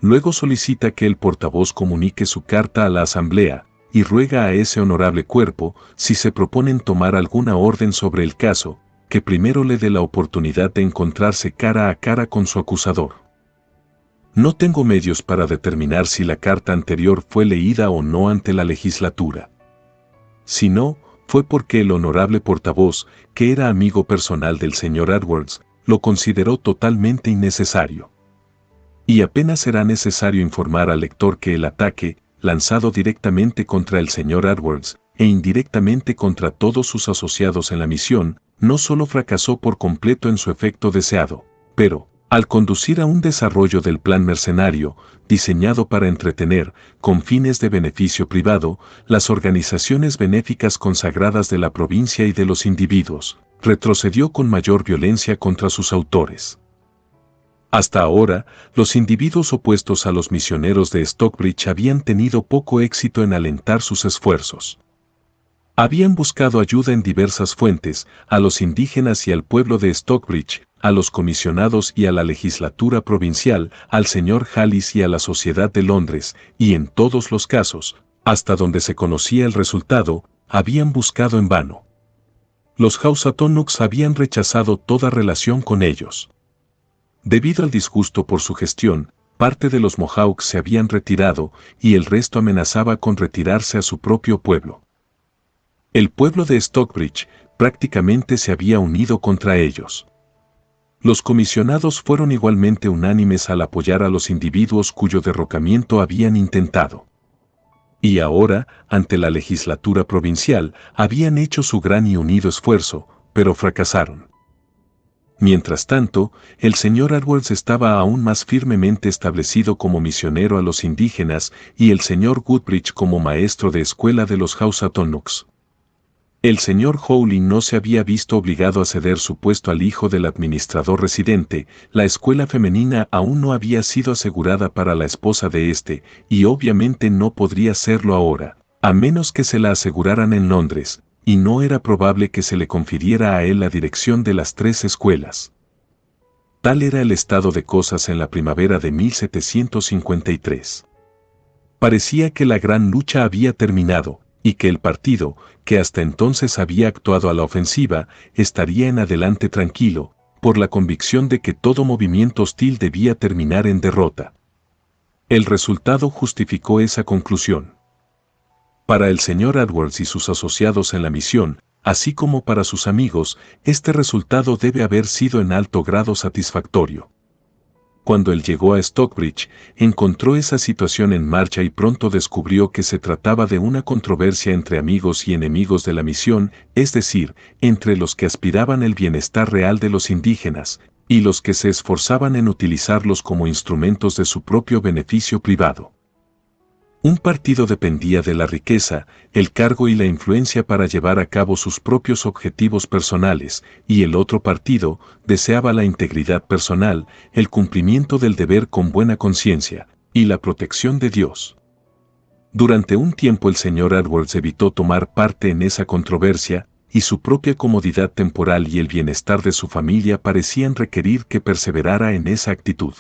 Luego solicita que el portavoz comunique su carta a la asamblea, y ruega a ese honorable cuerpo, si se proponen tomar alguna orden sobre el caso, que primero le dé la oportunidad de encontrarse cara a cara con su acusador. No tengo medios para determinar si la carta anterior fue leída o no ante la legislatura. Si no, fue porque el honorable portavoz, que era amigo personal del señor Edwards, lo consideró totalmente innecesario. Y apenas será necesario informar al lector que el ataque, lanzado directamente contra el señor Edwards, e indirectamente contra todos sus asociados en la misión, no solo fracasó por completo en su efecto deseado, pero, al conducir a un desarrollo del plan mercenario, diseñado para entretener, con fines de beneficio privado, las organizaciones benéficas consagradas de la provincia y de los individuos, retrocedió con mayor violencia contra sus autores. Hasta ahora, los individuos opuestos a los misioneros de Stockbridge habían tenido poco éxito en alentar sus esfuerzos. Habían buscado ayuda en diversas fuentes, a los indígenas y al pueblo de Stockbridge, a los comisionados y a la legislatura provincial, al señor Hallis y a la Sociedad de Londres, y en todos los casos, hasta donde se conocía el resultado, habían buscado en vano. Los Housatonics habían rechazado toda relación con ellos. Debido al disgusto por su gestión, parte de los Mohawks se habían retirado y el resto amenazaba con retirarse a su propio pueblo. El pueblo de Stockbridge prácticamente se había unido contra ellos. Los comisionados fueron igualmente unánimes al apoyar a los individuos cuyo derrocamiento habían intentado. Y ahora, ante la legislatura provincial, habían hecho su gran y unido esfuerzo, pero fracasaron. Mientras tanto, el señor Edwards estaba aún más firmemente establecido como misionero a los indígenas y el señor Goodrich como maestro de escuela de los Housatonics. El señor Hawley no se había visto obligado a ceder su puesto al hijo del administrador residente, la escuela femenina aún no había sido asegurada para la esposa de este, y obviamente no podría serlo ahora, a menos que se la aseguraran en Londres, y no era probable que se le confiriera a él la dirección de las 3 escuelas. Tal era el estado de cosas en la primavera de 1753. Parecía que la gran lucha había terminado, y que el partido, que hasta entonces había actuado a la ofensiva, estaría en adelante tranquilo, por la convicción de que todo movimiento hostil debía terminar en derrota. El resultado justificó esa conclusión. Para el señor Edwards y sus asociados en la misión, así como para sus amigos, este resultado debe haber sido en alto grado satisfactorio. Cuando él llegó a Stockbridge, encontró esa situación en marcha y pronto descubrió que se trataba de una controversia entre amigos y enemigos de la misión, es decir, entre los que aspiraban el bienestar real de los indígenas, y los que se esforzaban en utilizarlos como instrumentos de su propio beneficio privado. Un partido dependía de la riqueza, el cargo y la influencia para llevar a cabo sus propios objetivos personales, y el otro partido deseaba la integridad personal, el cumplimiento del deber con buena conciencia, y la protección de Dios. Durante un tiempo el señor Edwards evitó tomar parte en esa controversia, y su propia comodidad temporal y el bienestar de su familia parecían requerir que perseverara en esa actitud.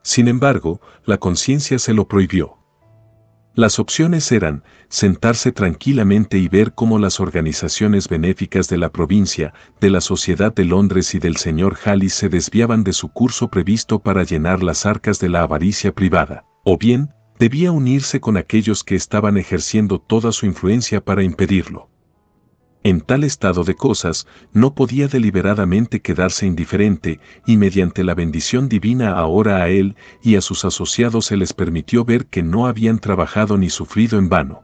Sin embargo, la conciencia se lo prohibió. Las opciones eran sentarse tranquilamente y ver cómo las organizaciones benéficas de la provincia, de la Sociedad de Londres y del señor Hallis se desviaban de su curso previsto para llenar las arcas de la avaricia privada, o bien, debía unirse con aquellos que estaban ejerciendo toda su influencia para impedirlo. En tal estado de cosas, no podía deliberadamente quedarse indiferente, y mediante la bendición divina ahora a él y a sus asociados se les permitió ver que no habían trabajado ni sufrido en vano.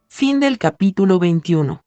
Fin del capítulo 21.